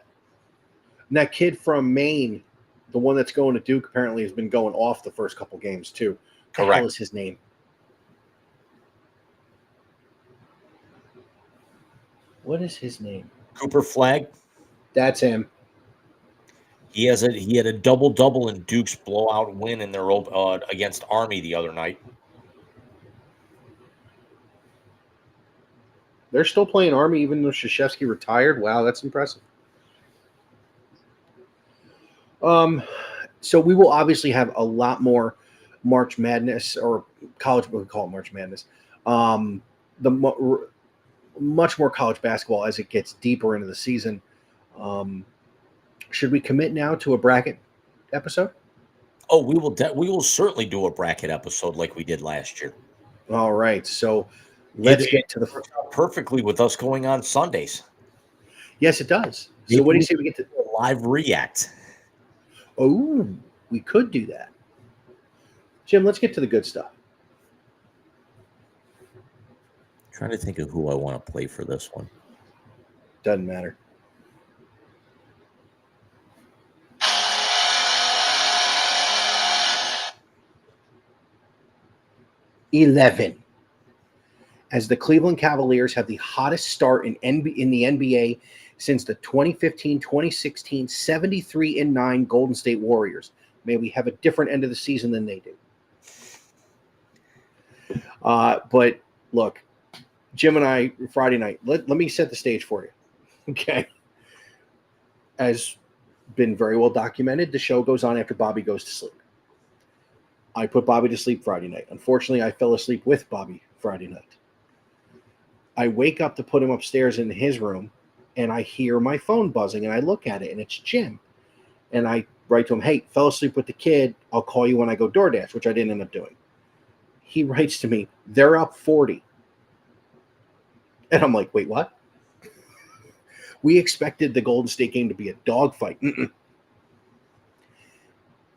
And that kid from Maine, the one that's going to Duke, apparently has been going off the first couple games too. Correct. What the hell is his name? What is his name? Cooper Flagg. That's him. He had a double-double in Duke's blowout win in their against Army the other night. They're still playing Army even though Krzyzewski retired. Wow, that's impressive. So we will obviously have a lot more March Madness, or college, we call it March Madness. Much more college basketball as it gets deeper into the season. Should we commit now to a bracket episode? Oh, we will certainly do a bracket episode like we did last year. All right, so let's get to the works out perfectly with us going on Sundays. Yes, it does. So what do you say we get to a live react? Oh, we could do that. Jim, let's get to the good stuff. Trying to think of who I want to play for this one. Doesn't matter. $11. As the Cleveland Cavaliers have the hottest start in the NBA since the 2015-2016 73-9 Golden State Warriors. May we have a different end of the season than they do. But look, Jim and I, Friday night, let me set the stage for you. Okay. as been very well documented, the show goes on after Bobby goes to sleep. I put Bobby to sleep Friday night. Unfortunately, I fell asleep with Bobby Friday night. I wake up to put him upstairs in his room, and I hear my phone buzzing, and I look at it, and it's Jim. And I write to him, hey, fell asleep with the kid. I'll call you when I go DoorDash, which I didn't end up doing. He writes to me, they're up 40. And I'm like, wait, what? We expected the Golden State game to be a dogfight.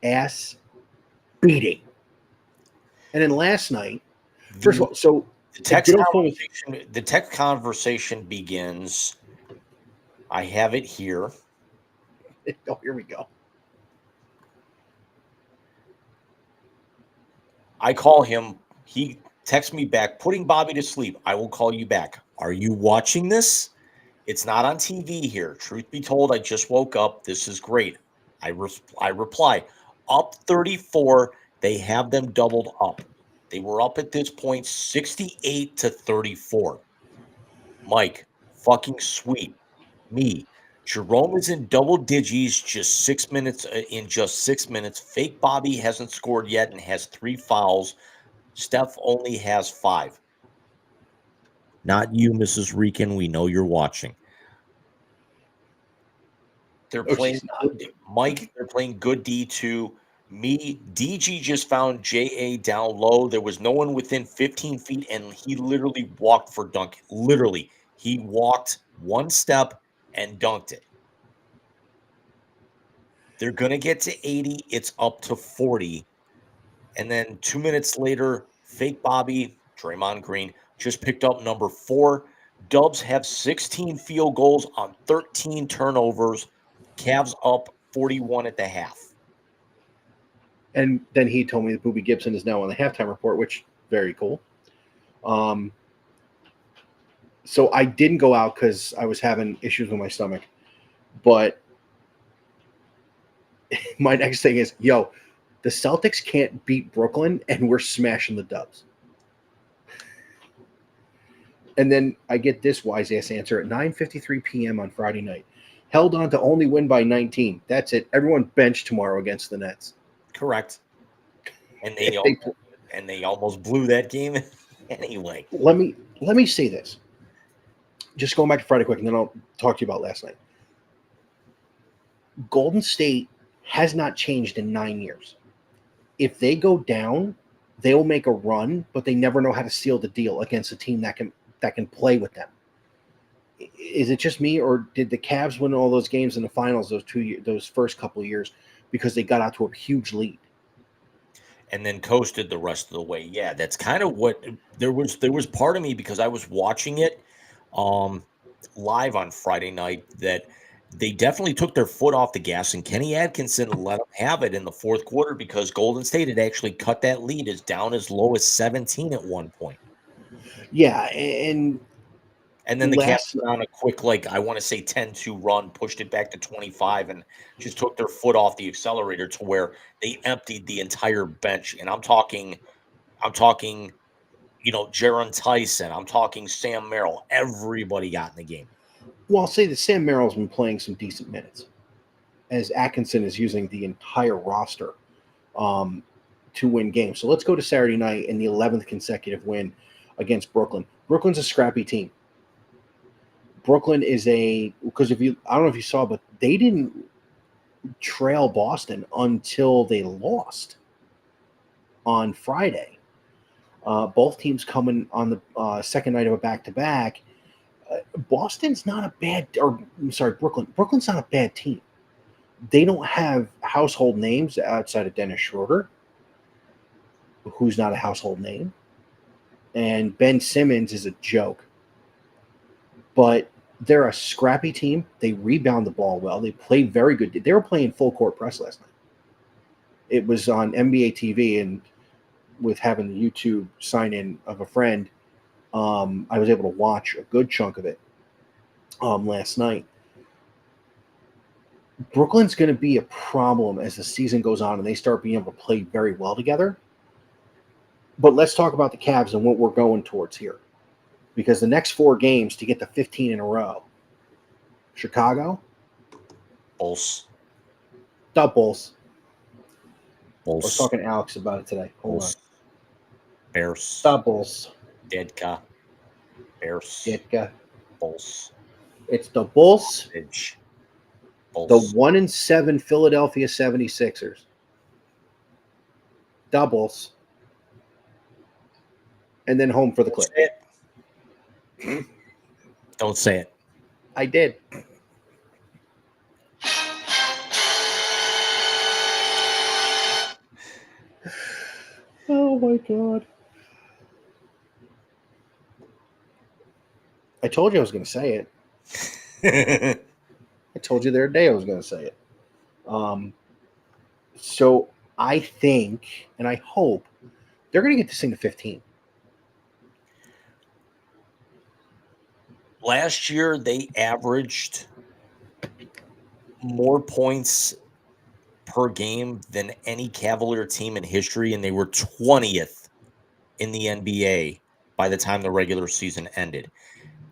Ass beating. And then last night, first of all, so the text conversation begins. I have it here. Oh, here we go. I call him. He texts me back, putting Bobby to sleep. I will call you back. Are you watching this? It's not on TV here. Truth be told, I just woke up. This is great. I reply, up 34. They have them doubled up. They were up at this point 68-34. Mike, fucking sweet. Me. Jerome is in double digits just 6 minutes. In just 6 minutes. Fake Bobby hasn't scored yet and has 3 fouls. Steph only has 5. Not you, Mrs. Rican. We know you're watching. They're playing Mike. They're playing good D2. Me, DG just found JA down low. There was no one within 15 feet, and he literally walked for dunk. Literally, he walked one step and dunked it. They're going to get to 80. It's up to 40. And then 2 minutes later, fake Bobby, Draymond Green, just picked up number 4. Dubs have 16 field goals on 13 turnovers. Cavs up 41 at the half. And then he told me that Boobie Gibson is now on the halftime report, which very cool. So I didn't go out because I was having issues with my stomach. But my next thing is, the Celtics can't beat Brooklyn, and we're smashing the Dubs. And then I get this wise-ass answer at 9:53 p.m. on Friday night. Held on to only win by 19. That's it. Everyone benched tomorrow against the Nets. Correct. And they almost blew that game anyway. Let me say this. Just going back to Friday quick, and then I'll talk to you about last night. Golden State has not changed in 9 years. If they go down, they will make a run, but they never know how to seal the deal against a team that can play with them. Is it just me, or did the Cavs win all those games in the finals those first couple of years because they got out to a huge lead and then coasted the rest of the way? Yeah, that's kind of what there was part of me, because I was watching it live on Friday night, that they definitely took their foot off the gas, and Kenny Atkinson let them have it in the fourth quarter, because Golden State had actually cut that lead down as low as 17 at one point. Yeah, and then the Cavs went on a quick, I want to say 10-2 run, pushed it back to 25, and just took their foot off the accelerator to where they emptied the entire bench. And I'm talking, Jaron Tyson. I'm talking Sam Merrill. Everybody got in the game. Well, I'll say that Sam Merrill's been playing some decent minutes, as Atkinson is using the entire roster to win games. So let's go to Saturday night in the 11th consecutive win against Brooklyn. Brooklyn's a scrappy team. Brooklyn is because I don't know if you saw, but they didn't trail Boston until they lost on Friday. Both teams coming on the second night of a back-to-back. Brooklyn's not a bad team. They don't have household names outside of Dennis Schroeder, who's not a household name. And Ben Simmons is a joke. But they're a scrappy team. They rebound the ball well. They play very good. They were playing full court press last night. It was on NBA TV, and with having the YouTube sign-in of a friend, I was able to watch a good chunk of it last night. Brooklyn's going to be a problem as the season goes on and they start being able to play very well together. But let's talk about the Cavs and what we're going towards here. Because the next 4 games to get to 15 in a row: Chicago, Bulls. Doubles. I was Bulls. talking to Alex about it today. Hold Bulls. Bears. Doubles. Dedka. Bears. Ditka. Bulls. It's the Bulls. Edge. The Bulls. 1-7 Philadelphia 76ers. Doubles. And then home for the Don't Clippers. say it. Don't say it. I did. Oh my God. I told you I was going to say it. I told you the other day I was going to say it. So I think and I hope they're going to get this thing to 15. Last year, they averaged more points per game than any Cavalier team in history, and they were 20th in the NBA by the time the regular season ended.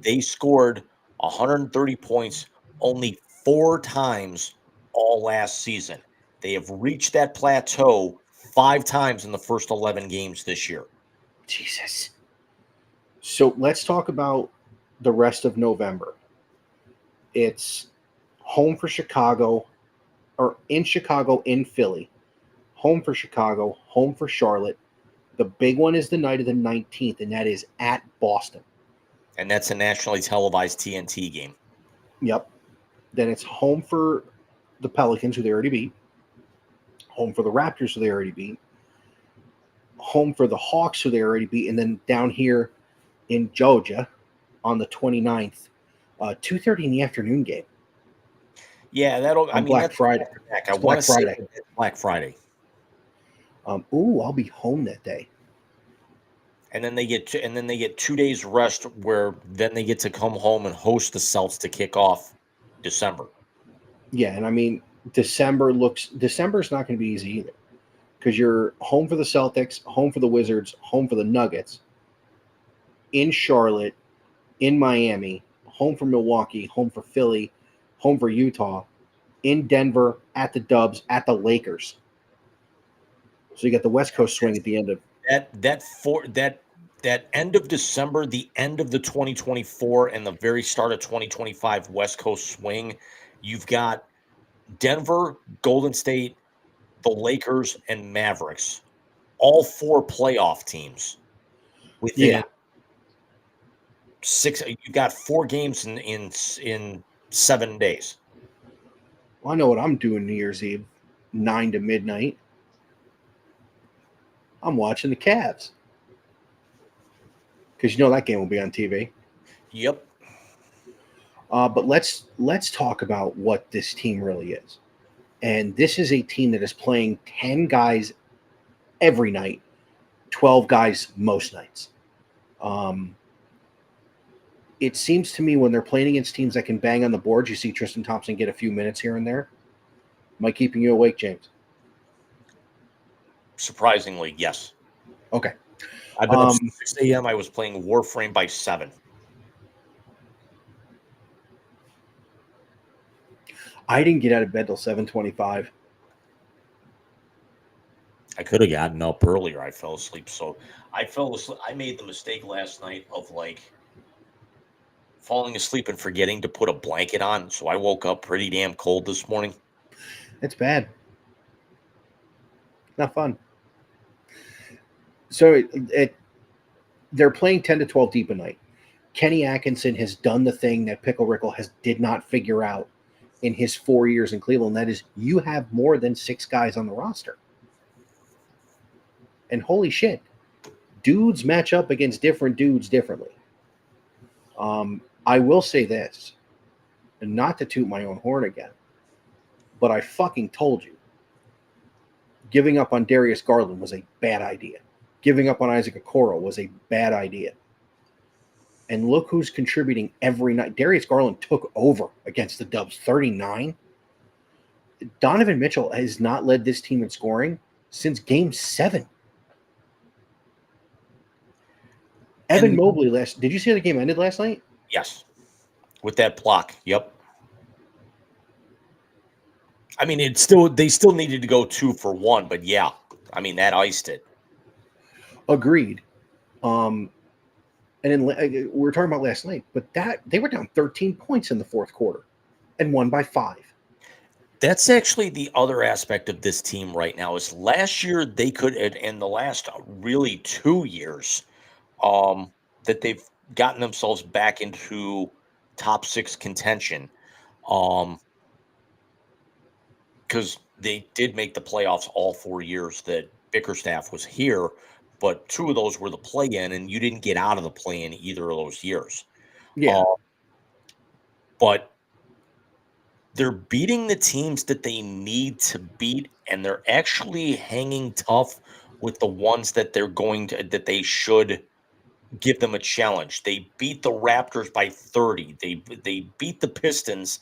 They scored 130 points only 4 times all last season. They have reached that plateau 5 times in the first 11 games this year. Jesus. So let's talk about the rest of November. It's home for Chicago, or in Chicago, in Philly. Home for Chicago, home for Charlotte. The big one is the night of the 19th, and that is at Boston. And that's a nationally televised TNT game. Yep. Then it's home for the Pelicans, who they already beat. Home for the Raptors, who they already beat. Home for the Hawks, who they already beat. And then down here in Georgia on the 29th, 2:30 in the afternoon game. Yeah, that'll. I mean, Black that's Friday. I want to say Friday. it's Black Friday. I'll be home that day. And then they get 2 days rest, where then they get to come home and host the Celts to kick off December. Yeah, and I mean December's not going to be easy either, because you're home for the Celtics, home for the Wizards, home for the Nuggets, in Charlotte, in Miami, home for Milwaukee, home for Philly, home for Utah, in Denver, at the Dubs, at the Lakers. So you got the West Coast swing at the end of that end of December, the end of the 2024, and the very start of 2025 West Coast swing. You've got Denver, Golden State, the Lakers, and Mavericks, all 4 playoff teams within 6. You've got 4 games in 7 days. Well, I know what I'm doing New Year's Eve, 9 to midnight. I'm watching the Cavs, because you know that game will be on TV. Yep. But let's talk about what this team really is. And this is a team that is playing 10 guys every night, 12 guys most nights. It seems to me when they're playing against teams that can bang on the boards, you see Tristan Thompson get a few minutes here and there. Am I keeping you awake, James? Surprisingly, yes. Okay. I've been up since 6 a.m. I was playing Warframe by 7. I didn't get out of bed till 7:25. I could have gotten up earlier. I fell asleep. So I fell asleep. I made the mistake last night of falling asleep and forgetting to put a blanket on. So I woke up pretty damn cold this morning. It's bad. Not fun. So they're playing 10 to 12 deep a night. Kenny Atkinson has done the thing that Pickle Rickle did not figure out in his 4 years in Cleveland. That is, you have more than 6 guys on the roster. And holy shit, dudes match up against different dudes differently. I will say this, and not to toot my own horn again, but I fucking told you, giving up on Darius Garland was a bad idea. Giving up on Isaac Okoro was a bad idea. And look who's contributing every night. Darius Garland took over against the Dubs, 39. Donovan Mitchell has not led this team in scoring since Game 7. Evan Mobley did you see how the game ended last night? Yes. With that block. Yep. I mean, they still needed to go 2-for-1, but yeah, I mean that iced it. Agreed. And then we were talking about last night, but that they were down 13 points in the fourth quarter and won by 5. That's actually the other aspect of this team right now. Is last year they could, in the last really 2 years, that they've gotten themselves back into top 6 contention. Because they did make the playoffs all 4 years that Bickerstaff was here, but 2 of those were the play-in, and you didn't get out of the play-in either of those years. Yeah. But they're beating the teams that they need to beat, and they're actually hanging tough with the ones that they should give them a challenge. They beat the Raptors by 30. They beat the Pistons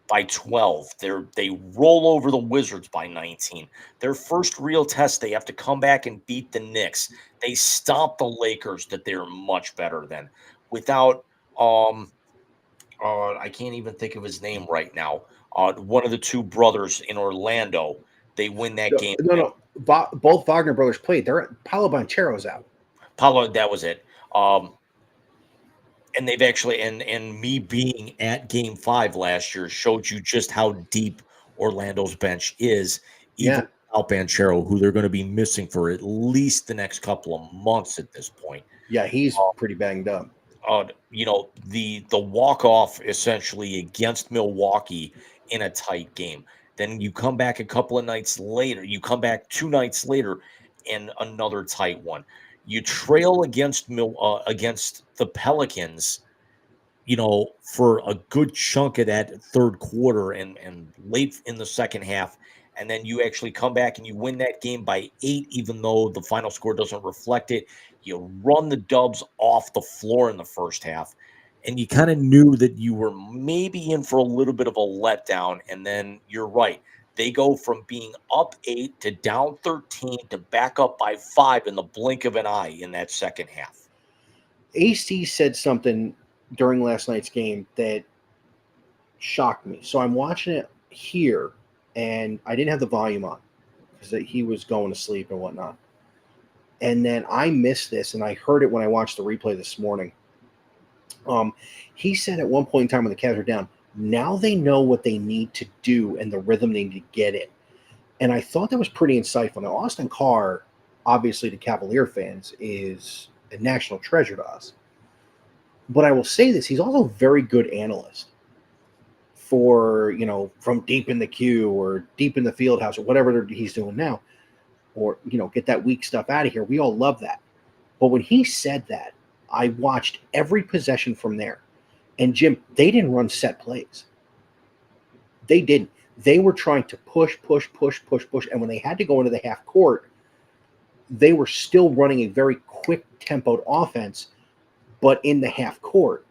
by 12. They roll over the Wizards by 19. Their first real test, they have to come back and beat the Knicks. They stomp the Lakers that they're much better than. Without I can't even think of his name right now. One of the 2 brothers in Orlando, they win that game. No. Both Wagner brothers played. Paolo Banchero's out. Paulo, that was it. And they've actually, and me being at Game 5 last year showed you just how deep Orlando's bench is, even without Banchero, who they're going to be missing for at least the next couple of months at this point. Yeah, he's pretty banged up. The walk-off essentially against Milwaukee in a tight game. Then you come back a couple of nights later. You come back 2 nights later in another tight one. You trail against the Pelicans, for a good chunk of that third quarter and late in the second half. And then you actually come back and you win that game by 8, even though the final score doesn't reflect it. You run the Dubs off the floor in the first half, and you kind of knew that you were maybe in for a little bit of a letdown. And then you're right. They go from being up 8 to down 13 to back up by 5 in the blink of an eye in that second half. AC said something during last night's game that shocked me. So I'm watching it here, and I didn't have the volume on because he was going to sleep and whatnot. And then I missed this, and I heard it when I watched the replay this morning. He said at one point in time when the Cavs were down, now they know what they need to do and the rhythm they need to get in. And I thought that was pretty insightful. Now, Austin Carr, obviously to Cavalier fans, is a national treasure to us. But I will say this, he's also a very good analyst for, from deep in the queue or deep in the field house or whatever he's doing now, or, get that weak stuff out of here. We all love that. But when he said that, I watched every possession from there. And Jim, they didn't run set plays. They didn't. They were trying to push. And when they had to go into the half court, they were still running a very quick tempoed offense, but in the half court.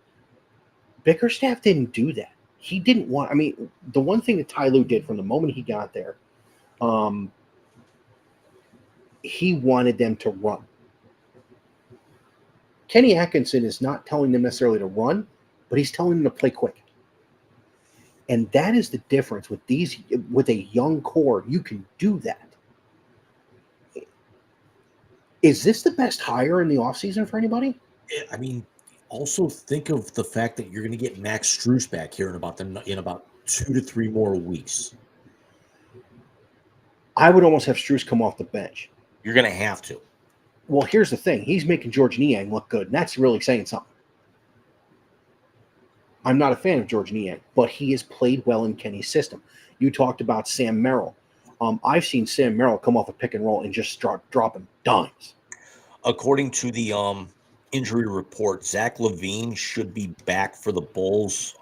Bickerstaff didn't do that. He didn't want, the one thing that Ty Lue did from the moment he got there, he wanted them to run. Kenny Atkinson is not telling them necessarily to run, but he's telling them to play quick. And that is the difference with a young core. You can do that. Is this the best hire in the offseason for anybody? Also think of the fact that you're going to get Max Strus back here in about 2 to 3 more weeks. I would almost have Strus come off the bench. You're going to have to. Well, here's the thing. He's making George Niang look good, and that's really saying something. I'm not a fan of George Niang, but he has played well in Kenny's system. You talked about Sam Merrill. I've seen Sam Merrill come off a pick and roll and just start dropping dimes. According to the injury report, Zach LaVine should be back for the Bulls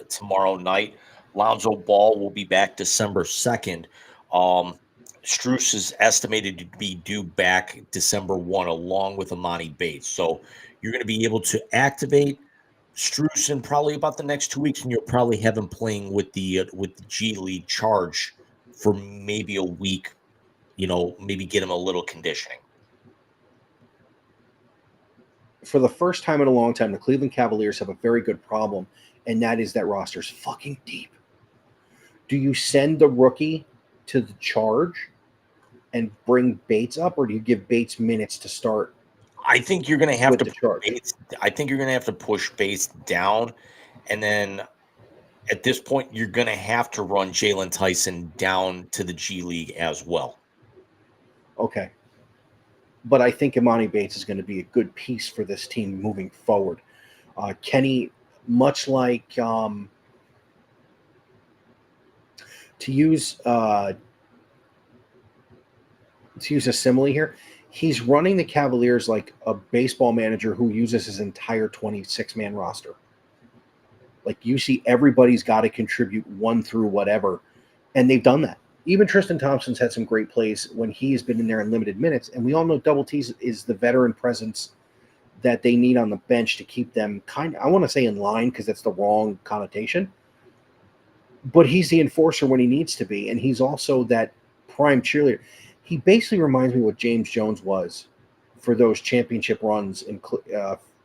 tomorrow night. Lonzo Ball will be back December 2nd. Strus is estimated to be due back December 1 along with Amani Bates. So you're going to be able to activate Strus in probably about the next 2 weeks, and you'll probably have him playing with the G League charge for maybe a week, maybe get him a little conditioning. For the first time in a long time, the Cleveland Cavaliers have a very good problem, and that is that roster's fucking deep. Do you send the rookie to the charge and bring Bates up, or do you give Bates minutes to start I think you're going to have with to the push charge? Bates. I think you're going to have to push Bates down, and then at this point, you're going to have to run Jalen Tyson down to the G League as well. Okay. But I think Imani Bates is going to be a good piece for this team moving forward. Kenny, much like to use a simile here, he's running the Cavaliers like a baseball manager who uses his entire 26-man roster. Like, you see everybody's got to contribute one through whatever, and they've done that. Even Tristan Thompson's had some great plays when he's been in there in limited minutes, and we all know Double T's is the veteran presence that they need on the bench to keep them I want to say in line because that's the wrong connotation, but he's the enforcer when he needs to be, and he's also that prime cheerleader. He basically reminds me what James Jones was for those championship runs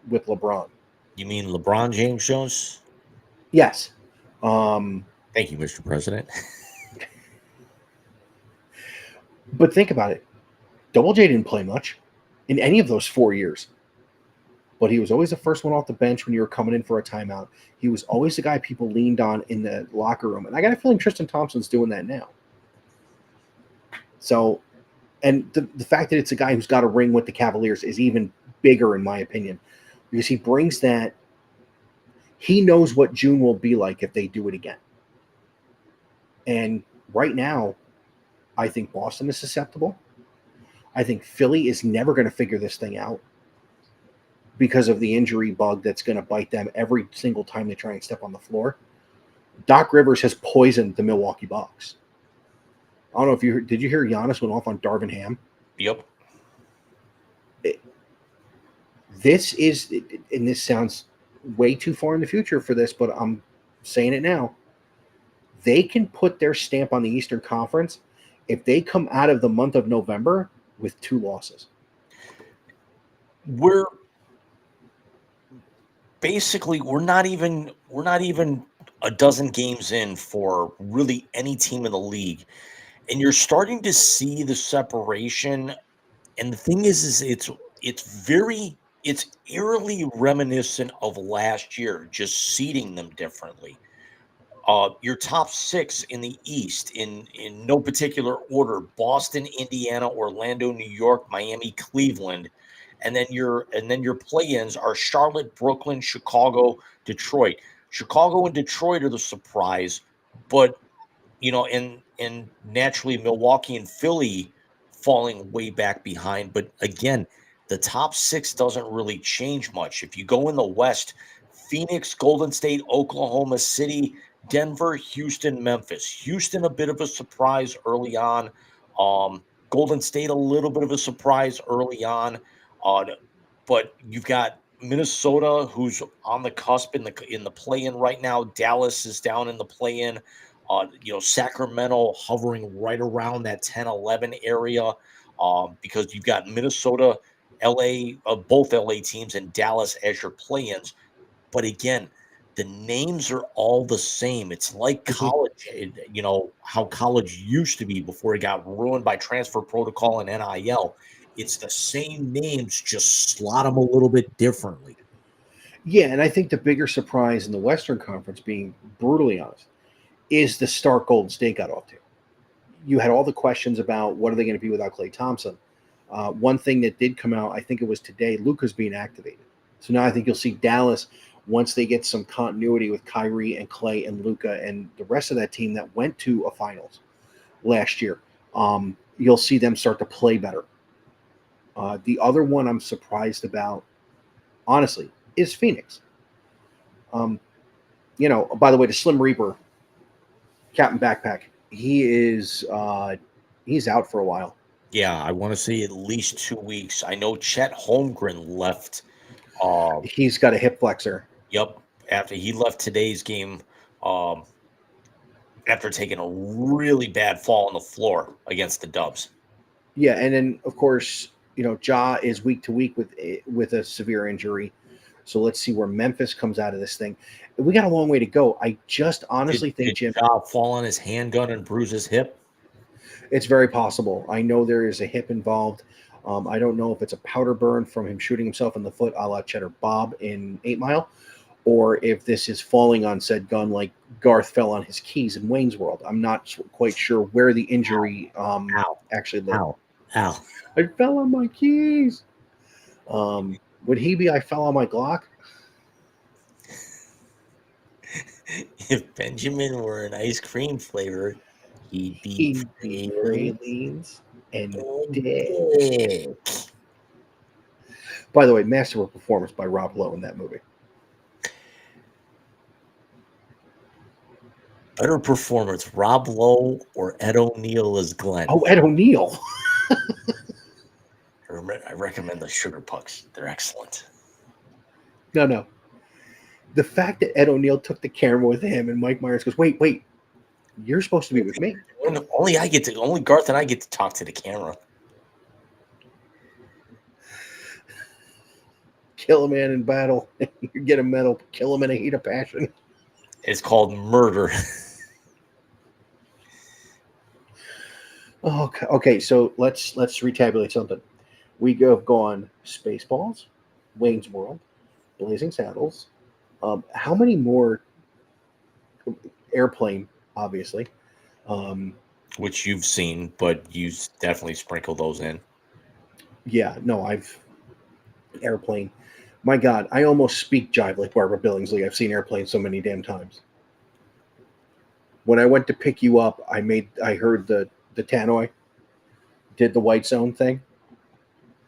with LeBron. You mean LeBron James Jones? Yes. Thank you, Mr. President. But think about it. Double J didn't play much in any of those 4 years. But he was always the first one off the bench when you were coming in for a timeout. He was always the guy people leaned on in the locker room. And I got a feeling Tristan Thompson's doing that now. So, and the fact that it's a guy who's got a ring with the Cavaliers is even bigger, in my opinion, because he brings that. He knows what June will be like if they do it again. And right now, I think Boston is susceptible. I think Philly is never going to figure this thing out because of the injury bug that's going to bite them every single time they try and step on the floor. Doc Rivers has poisoned the Milwaukee Bucks. I don't know if you heard, did you hear Giannis went off on Darvin Ham? Yep. This is, and this sounds way too far in the future for this, but I'm saying it now. They can put their stamp on the Eastern Conference if they come out of the month of November with 2 losses. We're not even a dozen games in for really any team in the league, and you're starting to see the separation. And the thing is it's eerily reminiscent of last year, just seeding them differently. Your top 6 in the East, in no particular order: Boston, Indiana, Orlando, New York, Miami, Cleveland, and then your play-ins are Charlotte, Brooklyn, Chicago, Detroit. Chicago and Detroit are the surprise, but and naturally Milwaukee and Philly falling way back behind. But again, the top 6 doesn't really change much. If you go in the West, Phoenix, Golden State, Oklahoma City, Denver, Houston, Memphis. Houston, a bit of a surprise early on. Golden State, a little bit of a surprise early on. But you've got Minnesota, who's on the cusp in the play-in right now. Dallas is down in the play-in. Sacramento hovering right around that 10-11 area, because you've got Minnesota, LA, both LA teams, and Dallas as your play-ins. But again, the names are all the same. It's like college, how college used to be before it got ruined by transfer protocol and NIL. It's the same names, just slot them a little bit differently. Yeah, and I think the bigger surprise in the Western Conference, being brutally honest, is the start Golden State got off to. You had all the questions about what are they going to be without Klay Thompson. One thing that did come out, I think it was today, Luka's being activated. So now I think you'll see Dallas, once they get some continuity with Kyrie and Klay and Luka and the rest of that team that went to a finals last year, you'll see them start to play better. The other one I'm surprised about, honestly, is Phoenix. By the way, the Slim Reaper, Captain Backpack, he's out for a while. Yeah, I want to say at least 2 weeks. I know Chet Holmgren left. He's got a hip flexor. Yep. After he left today's game, after taking a really bad fall on the floor against the Dubs. Yeah, and then of course, Ja is week to week with a severe injury. So let's see where Memphis comes out of this thing. We got a long way to go. I just honestly think, Jim, Ja fall on his handgun and bruise his hip? it's very possible. I know there is a hip involved. I don't know if it's a powder burn from him shooting himself in the foot, a la Cheddar Bob in 8 Mile, or if this is falling on said gun like Garth fell on his keys in Wayne's World. I'm not quite sure where the injury actually lived. Ow. I fell on my keys. Would he be I fell on my Glock? If Benjamin were an ice cream flavor, he'd be pralines and dick. dick. By the way, masterful performance by Rob Lowe in that movie. Better performance, Rob Lowe or Ed O'Neill as Glenn? Oh, Ed O'Neill. I recommend the Sugar Pucks. They're excellent. No. The fact that Ed O'Neill took the camera with him and Mike Myers goes, wait, you're supposed to be with me. Only Garth and I get to talk to the camera. Kill a man in battle, you get a medal. Kill him in a heat of passion. It's called murder. Okay. So let's retabulate something. We have gone Spaceballs, Wayne's World, Blazing Saddles. How many more? Airplane, obviously. Which you've seen, but you definitely sprinkle those in. Yeah, no, Airplane. My God, I almost speak jive like Barbara Billingsley. I've seen Airplane so many damn times. When I went to pick you up, I heard the tannoy, did the white zone thing.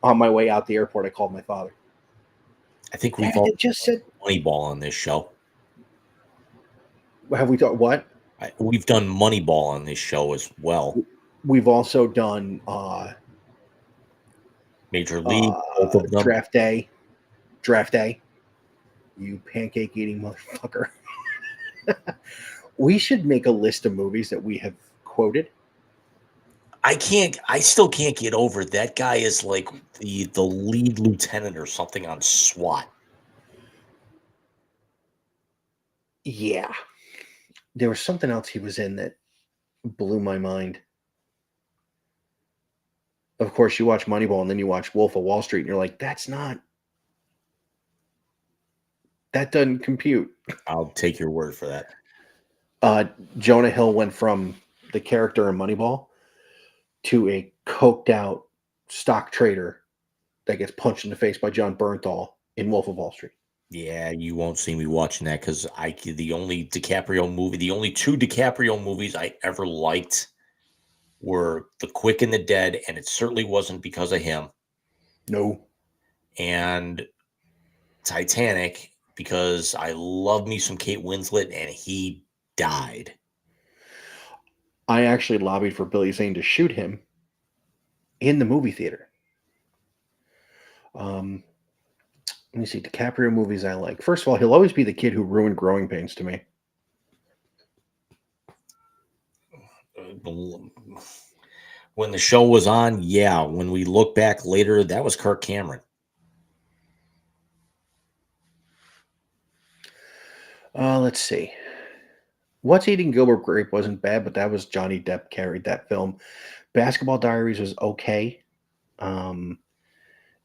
On my way out the airport, I called my father. I think we've all just said Moneyball on this show. Have we thought what? We've done Moneyball on this show as well. We've also done Major League, both of them. Draft day. You pancake eating motherfucker. We should make a list of movies that we have quoted. I still can't get over that guy is like the lead lieutenant or something on SWAT. Yeah. There was something else he was in that blew my mind. Of course, you watch Moneyball and then you watch Wolf of Wall Street and you're like, that doesn't compute. I'll take your word for that. Jonah Hill went from the character in Moneyball to a coked out stock trader that gets punched in the face by John Bernthal in Wolf of Wall Street. Yeah, you won't see me watching that because the only two DiCaprio movies I ever liked were The Quick and the Dead, and it certainly wasn't because of him. No. And Titanic, because I love me some Kate Winslet, and he died. I actually lobbied for Billy Zane to shoot him in the movie theater. Let me see, DiCaprio movies I like. First of all, he'll always be the kid who ruined Growing Pains to me. When the show was on, yeah. When we look back later, that was Kirk Cameron. Let's see. What's Eating Gilbert Grape wasn't bad, but that was Johnny Depp carried that film. Basketball Diaries was okay.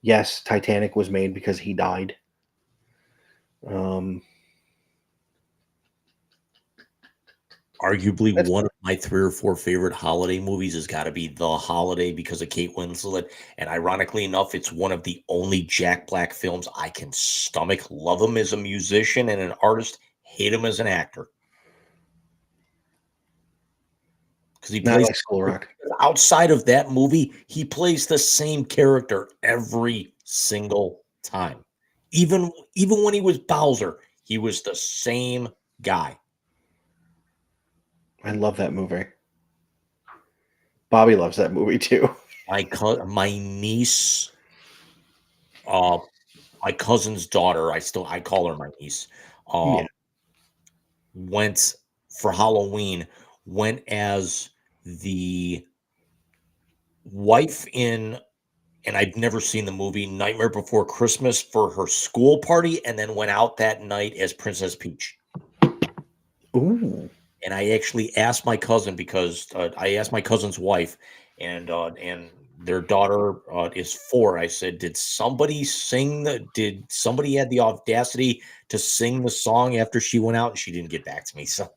Yes, Titanic was made because he died. Arguably one of my 3 or 4 favorite holiday movies has got to be The Holiday because of Kate Winslet. And ironically enough, it's one of the only Jack Black films I can stomach. Love him as a musician and an artist, hate him as an actor. Because he plays like School Rock. Outside of that movie, he plays the same character every single time. Even when he was Bowser, he was the same guy. I love that movie. Bobby loves that movie too. My niece, my cousin's daughter, I call her my niece, went for Halloween, went as the wife in and I'd never seen the movie Nightmare Before Christmas for her school party, and then went out that night as Princess Peach. Ooh. And I actually asked my cousin because I asked my cousin's wife, and their daughter is 4. I said, "Did somebody sing the? Did somebody had the audacity to sing the song after she went out?" And she didn't get back to me. So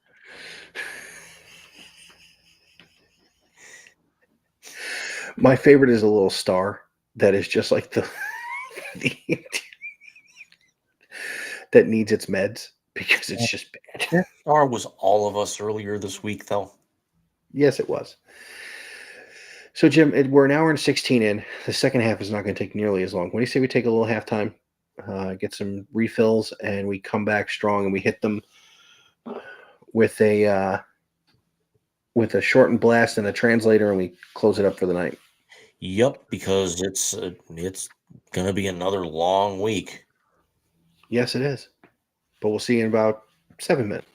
My favorite is a little star that is just like the that needs its meds because it's just bad. that star was all of us earlier this week, though. Yes, it was. So, Jim, we're an hour and 16 in. The second half is not going to take nearly as long. What do you say we take a little halftime, get some refills, and we come back strong and we hit them with a shortened blast and a translator, and we close it up for the night. Yep, because it's gonna be another long week. Yes, it is. But we'll see you in about 7 minutes.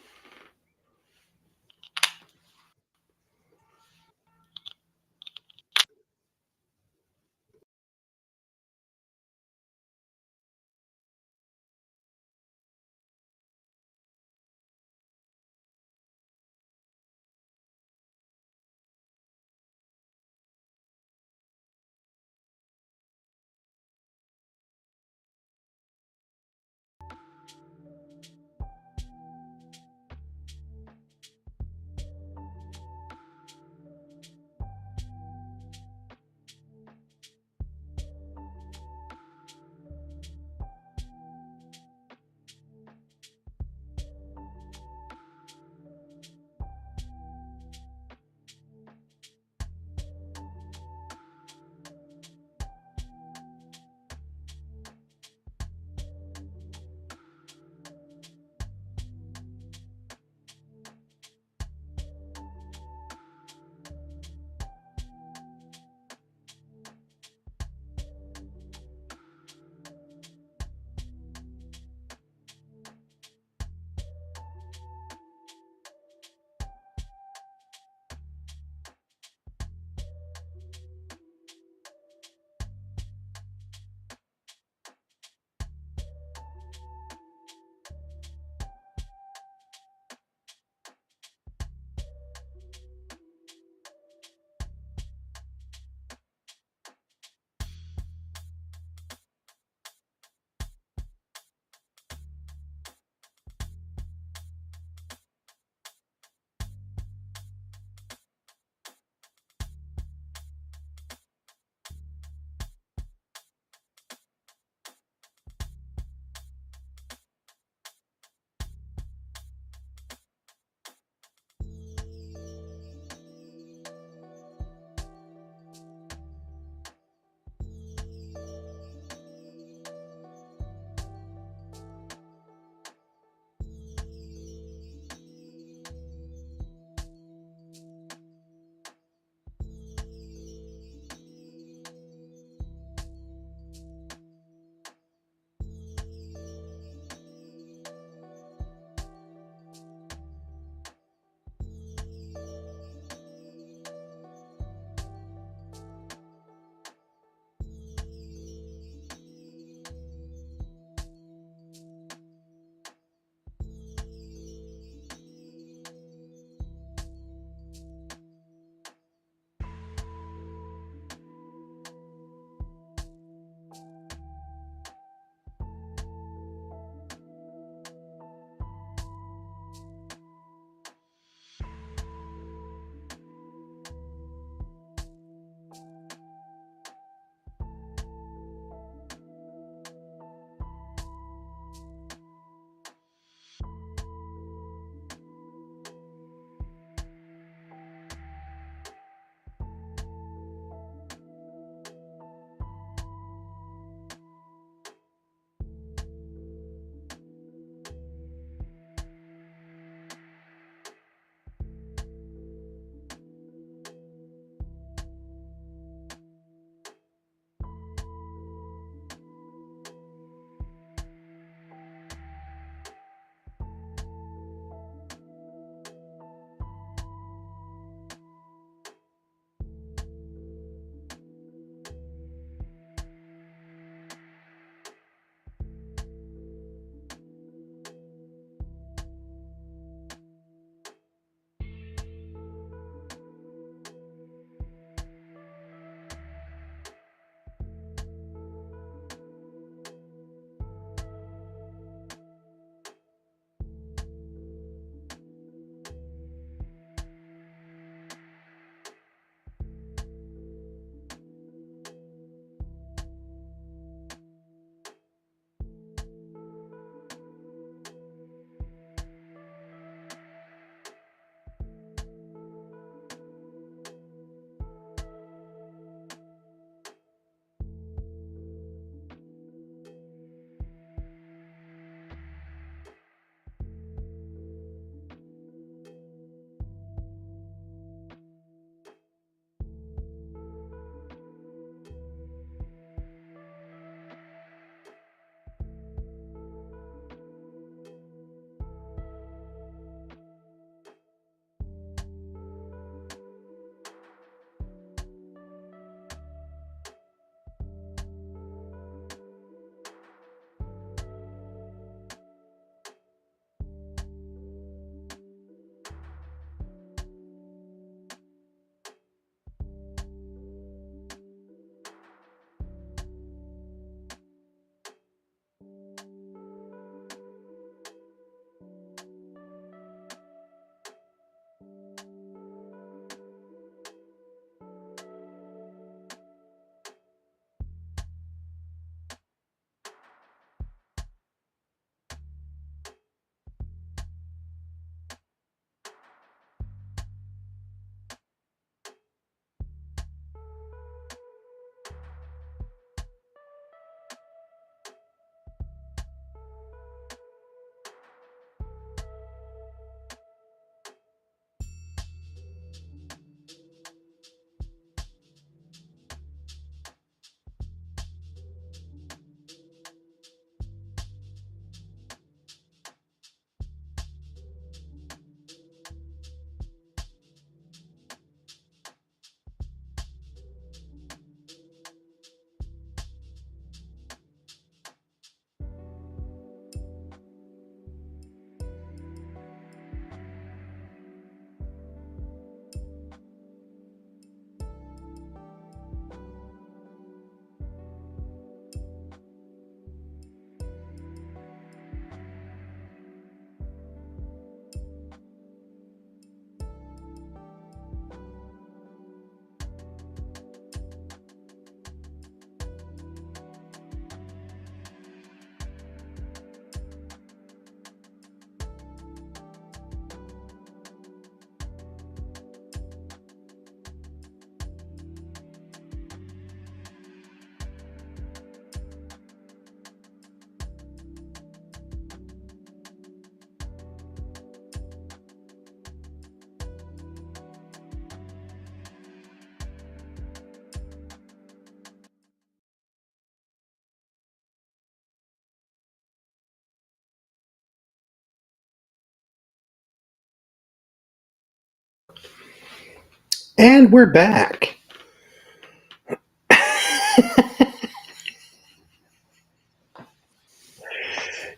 And we're back.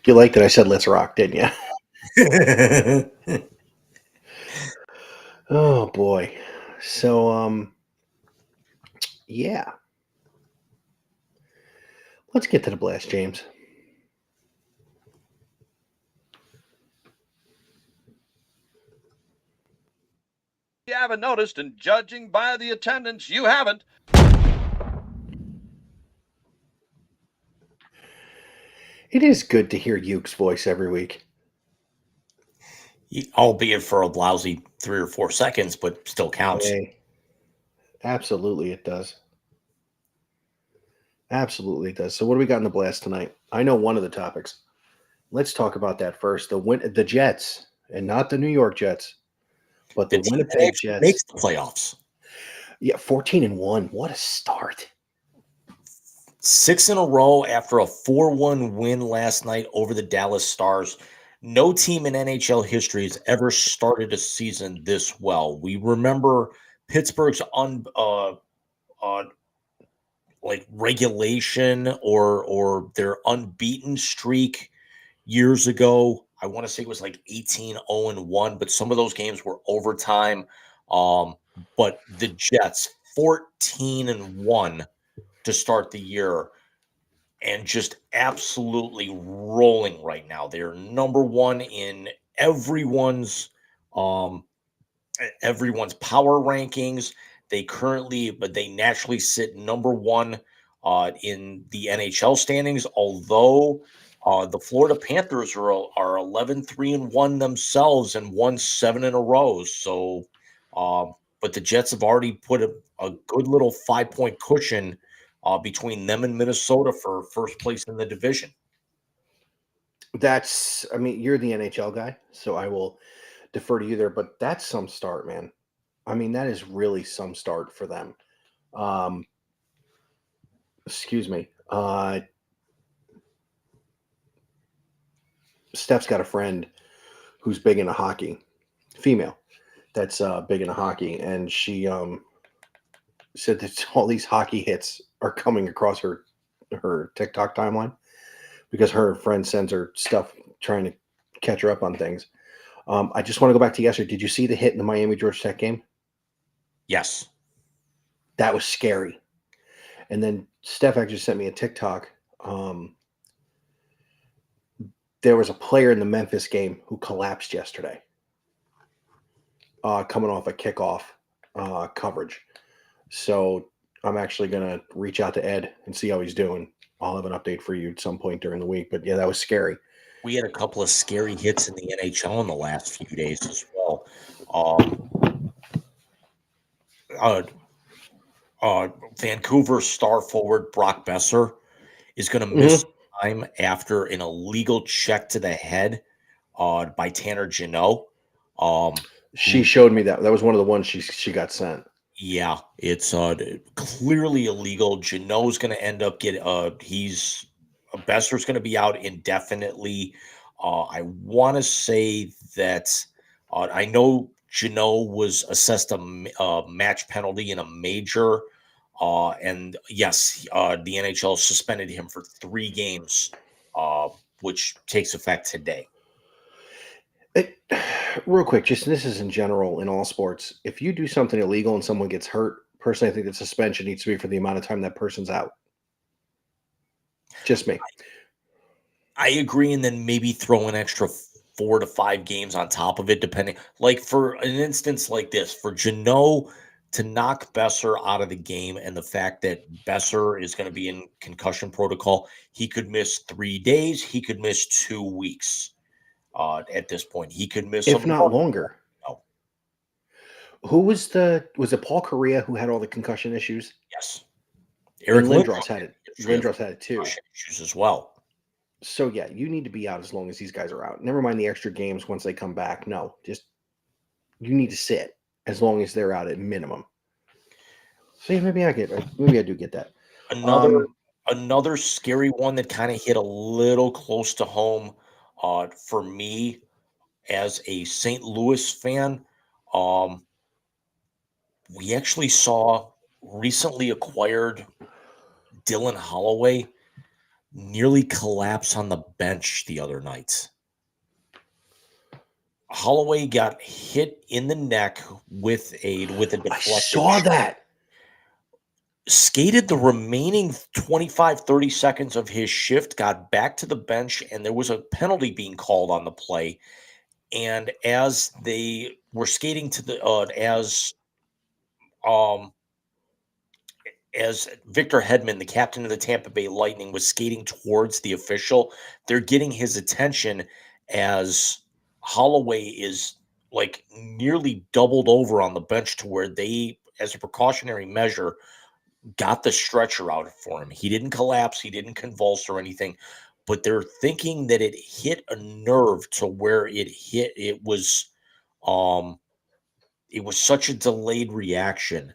You liked it? I said, let's rock, didn't you? Oh, boy. So, yeah. Let's get to the blast, James. You haven't noticed, and judging by the attendance, you haven't. It is good to hear Yuke's voice every week. Albeit for a lousy 3 or 4 seconds, but still counts. Hey, absolutely, it does. Absolutely, it does. So, what do we got in the blast tonight? I know one of the topics. Let's talk about that first. The Jets, and not the New York Jets, but the The team that Winnipeg actually Jets. makes the playoffs. Yeah, 14-1. What a start! 6 in a row after a 4-1 win last night over the Dallas Stars. No team in NHL history has ever started a season this well. We remember Pittsburgh's like regulation or their unbeaten streak years ago. I want to say it was like 18-0-1, but some of those games were overtime. But the Jets 14-1 to start the year and just absolutely rolling right now. They're number one in everyone's um power rankings. But they naturally sit number one in the NHL standings, although the Florida Panthers are 11-3-1 themselves and won 7 in a row. So, but the Jets have already put a good little 5-point cushion between them and Minnesota for first place in the division. I mean, you're the NHL guy, so I will defer to you there, but that's some start, man. I mean, that is really some start for them. Excuse me. Steph's got a friend who's big into hockey, female, that's big into hockey, and she said that all these hockey hits are coming across her TikTok timeline because her friend sends her stuff trying to catch her up on things. I just want to go back to yesterday. Did you see the hit in the Miami Georgia Tech game? Yes. That was scary. And then Steph actually sent me a TikTok. There was a player in the Memphis game who collapsed yesterday, coming off a kickoff coverage. So I'm actually going to reach out to Ed and see how he's doing. I'll have an update for you at some point during the week. But yeah, that was scary. We had a couple of scary hits in the NHL in the last few days as well. Vancouver star forward Brock Besser is going to miss time after an illegal check to the head by Tanner Jeannot. She showed me that. That was one of the ones she got sent. Yeah, it's clearly illegal. Jeannot's going to end up Besser's going to be out indefinitely. I want to say that I know Jeannot was assessed a match penalty in a major. And yes, the NHL suspended him for 3 games, which takes effect today. Real quick, just this is in general in all sports. If you do something illegal and someone gets hurt, personally, I think the suspension needs to be for the amount of time that person's out. Just me. I agree, and then maybe throw an extra 4 to 5 games on top of it, depending. Like for an instance like this, for Jeannot to knock Besser out of the game, and the fact that Besser is going to be in concussion protocol, he could miss 3 days. He could miss 2 weeks. At this point, he could miss, if not longer. No. Who was it Paul Correa who had all the concussion issues? Yes. Eric Lindros had it. Lindros had it too. Issues as well. So yeah, you need to be out as long as these guys are out. Never mind the extra games once they come back. No, just you need to sit as long as they're out at minimum. So yeah, maybe I do get that. Another scary one that kind of hit a little close to home for me as a St. Louis fan. we actually saw recently acquired Dylan Holloway nearly collapse on the bench the other night. Holloway got hit in the neck with a I deflected saw shot. that. Skated the remaining 25, 30 seconds of his shift, got back to the bench, and there was a penalty being called on the play. And as they were skating to the as Victor Hedman, the captain of the Tampa Bay Lightning, was skating towards the official, they're getting his attention as Holloway is like nearly doubled over on the bench to where they, as a precautionary measure, got the stretcher out for him. He didn't collapse, he didn't convulse or anything, but they're thinking that it hit a nerve to where um it was such a delayed reaction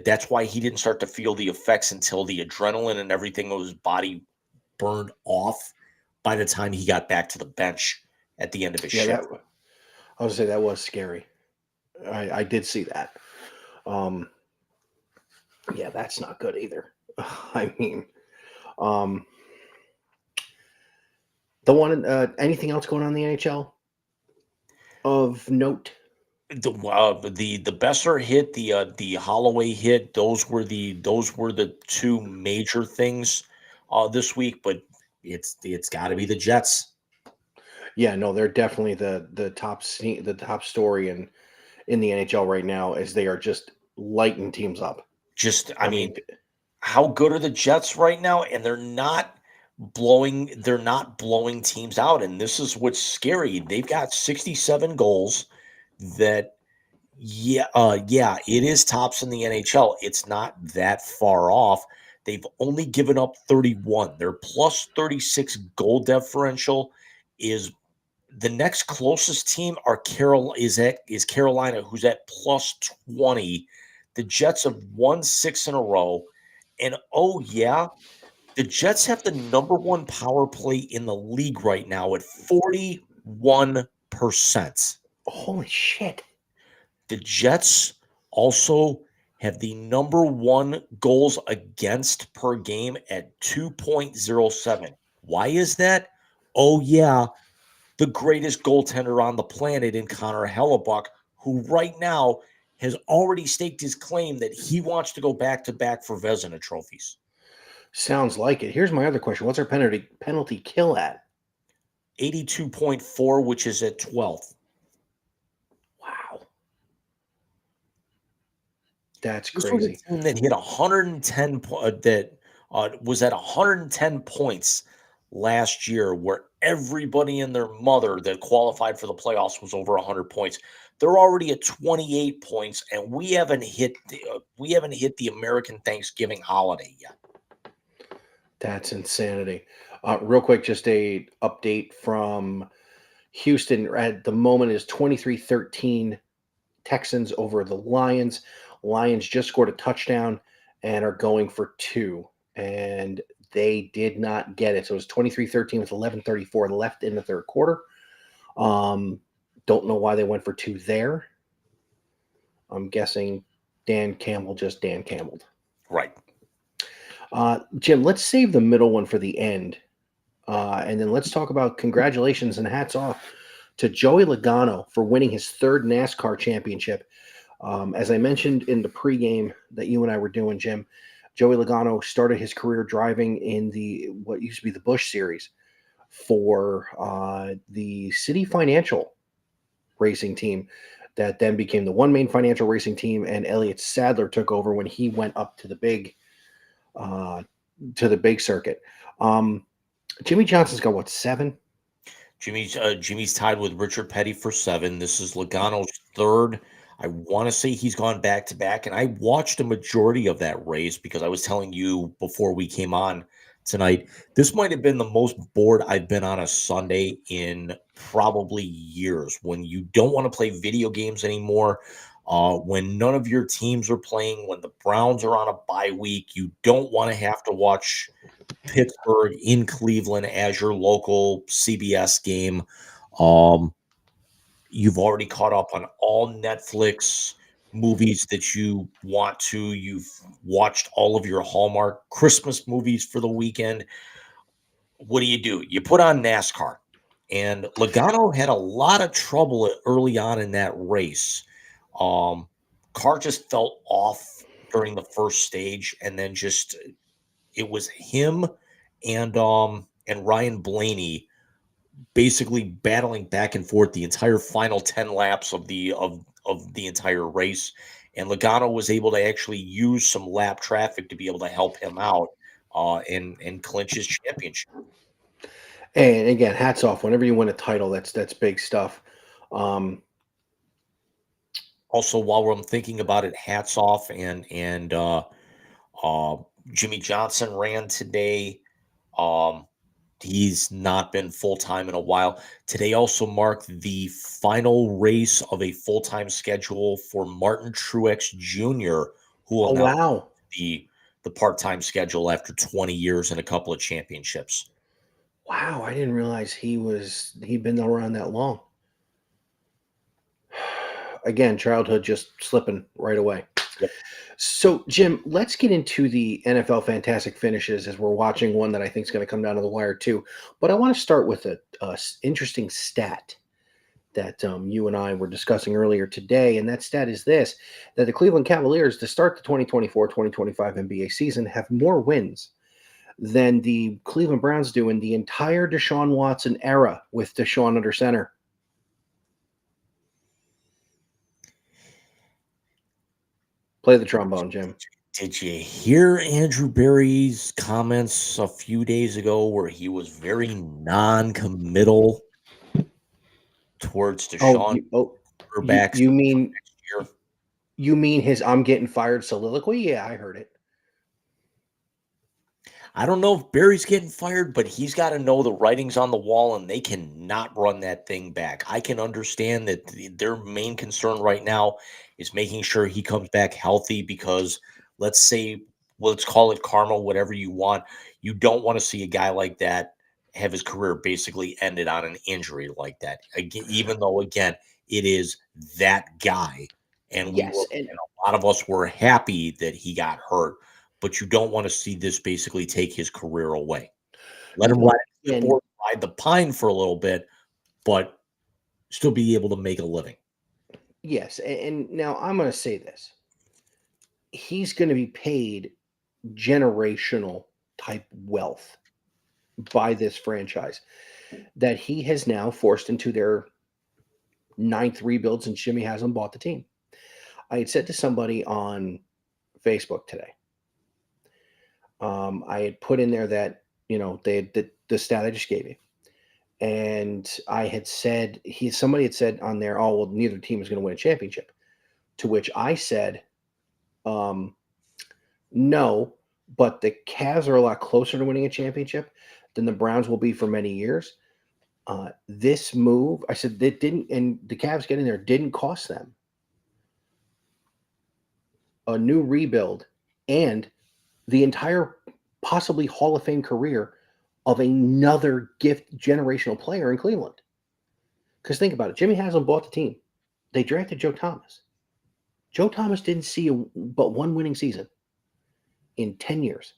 that's why he didn't start to feel the effects until the adrenaline and everything of his body burned off by the time he got back to the bench at the end of his Yeah, shift. I was say that was scary. I did see that. Yeah, that's not good either. I mean, the one. Anything else going on in the NHL of note? The Besser hit, the Holloway hit, those were the two major things this week, but it's got to be the Jets. Yeah, no, they're definitely the top story in the NHL right now, as they are just lighting teams up. I mean, how good are the Jets right now? And they're not blowing teams out, and this is what's scary. They've got 67 goals. That it is tops in the NHL. It's not that far off. They've only given up 31. Their plus 36 goal differential is the next closest team is Carolina, who's at plus 20. The Jets have won 6 in a row. And the Jets have the number one power play in the league right now at 41%. Holy shit. The Jets also have the number one goals against per game at 2.07. Why is that? The greatest goaltender on the planet in Connor Hellebuck, who right now has already staked his claim that he wants to go back-to-back for Vezina trophies. Sounds like it. Here's my other question. What's our penalty kill at? 82.4, which is at 12th. Wow. That's This crazy. was a team that hit 110 was at 110 points last year, where everybody and their mother that qualified for the playoffs was over 100 points. They're already at 28 points, and we haven't hit the American Thanksgiving holiday yet. That's insanity. Real quick, just a update from Houston. At the moment is 23-13 Texans over the Lions. Lions just scored a touchdown and are going for 2, and they did not get it. So it was 23-13 with 11:34 left in the third quarter. Don't know why they went for 2 there. I'm guessing Dan Campbell just Dan Campbelled. Right. Jim, let's save the middle one for the end. And then let's talk about congratulations and hats off to Joey Logano for winning his 3rd NASCAR championship. As I mentioned in the pregame that you and I were doing, Jim, Joey Logano started his career driving in what used to be the Busch Series for the City Financial racing team that then became the One Main Financial Racing team, and Elliott Sadler took over when he went up to the big circuit. Jimmy Johnson's got 7? Jimmy's tied with Richard Petty for 7. This is Logano's 3rd. I want to say he's gone back to back, and I watched a majority of that race because I was telling you before we came on tonight, this might have been the most bored I've been on a Sunday in probably years, when you don't want to play video games anymore, when none of your teams are playing, when the Browns are on a bye week. You don't want to have to watch Pittsburgh in Cleveland as your local CBS game. You've already caught up on all Netflix movies that you want to. You've watched all of your Hallmark Christmas movies for the weekend. What do? You put on NASCAR. And Logano had a lot of trouble early on in that race. Car just felt off during the first stage, and then just it was him and Ryan Blaney basically battling back and forth the entire final 10 laps of the entire race. And Logano was able to actually use some lap traffic to be able to help him out and clinch his championship. And again, hats off. Whenever you win a title, that's big stuff. Also, while I'm thinking about it, hats off and Jimmy Johnson ran today. He's not been full-time in a while. Today also marked the final race of a full-time schedule for Martin Truex Jr., who will now be the part-time schedule after 20 years and a couple of championships. Wow, I didn't realize he'd been around that long. Again, childhood just slipping right away. Yep. So, Jim, let's get into the NFL Fantastic Finishes as we're watching one that I think is going to come down to the wire too. But I want to start with a interesting stat that you and I were discussing earlier today, and that stat is this: that the Cleveland Cavaliers, to start the 2024-2025 NBA season, have more wins than the Cleveland Browns do in the entire Deshaun Watson era with Deshaun under center. Play the trombone, Jim. Did you hear Andrew Berry's comments a few days ago where he was very non-committal towards Deshaun? You mean his "I'm getting fired" soliloquy? Yeah, I heard it. I don't know if Barry's getting fired, but he's got to know the writing's on the wall, and they cannot run that thing back. I can understand that their main concern right now is making sure he comes back healthy because let's call it karma, whatever you want. You don't want to see a guy like that have his career basically ended on an injury like that. Again, even though, again, it is that guy. And and a lot of us were happy that he got hurt. But you don't want to see this basically take his career away. Let him ride the pine for a little bit, but still be able to make a living. Yes, and now I'm going to say this. He's going to be paid generational type wealth by this franchise that he has now forced into their 9th rebuild since Jimmy Haslam bought the team. I had said to somebody on Facebook today, I had put in there that, the stat I just gave you. And I had said, somebody had said on there, oh, well, neither team is going to win a championship. To which I said, no, but the Cavs are a lot closer to winning a championship than the Browns will be for many years. This move, I said, it didn't, and the Cavs getting there didn't cost them a new rebuild and the entire possibly Hall of Fame career of another gift generational player in Cleveland. Because think about it. Jimmy Haslam bought the team. They drafted Joe Thomas. Joe Thomas didn't see but one winning season in 10 years.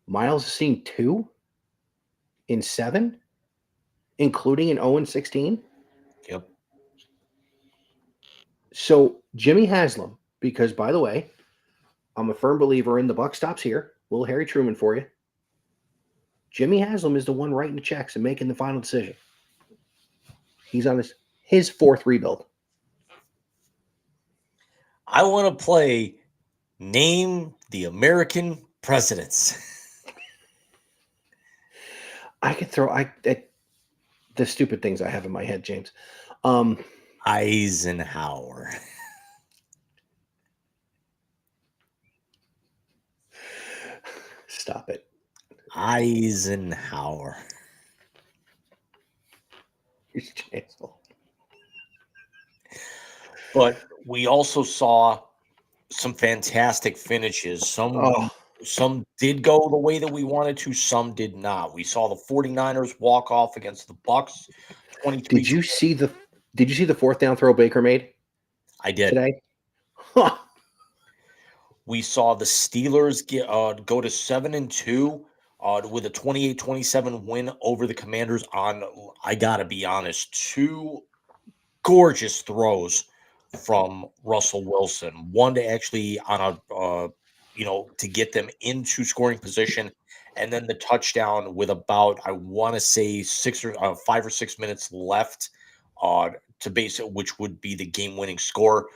Miles has seen 2 in 7, including an 0-16. Yep. So Jimmy Haslam, because by the way, I'm a firm believer in the buck stops here. Little Harry Truman for you. Jimmy Haslam is the one writing the checks and making the final decision. He's on his 4th rebuild. I want to play Name the American Presidents. I could throw the stupid things I have in my head, James. Eisenhower. Stop it. Eisenhower. But we also saw some fantastic finishes. Some did go the way that we wanted to, some did not. We saw the 49ers walk off against the Bucks. Did you see the 4th down throw Baker made? I did. Today? We saw the Steelers go to 7-2 with a 28-27 win over the Commanders on, I got to be honest, two gorgeous throws from Russell Wilson. One to actually on a, to get them into scoring position, and then the touchdown with about, I want to say 5 or 6 minutes left to base it, which would be the game-winning score.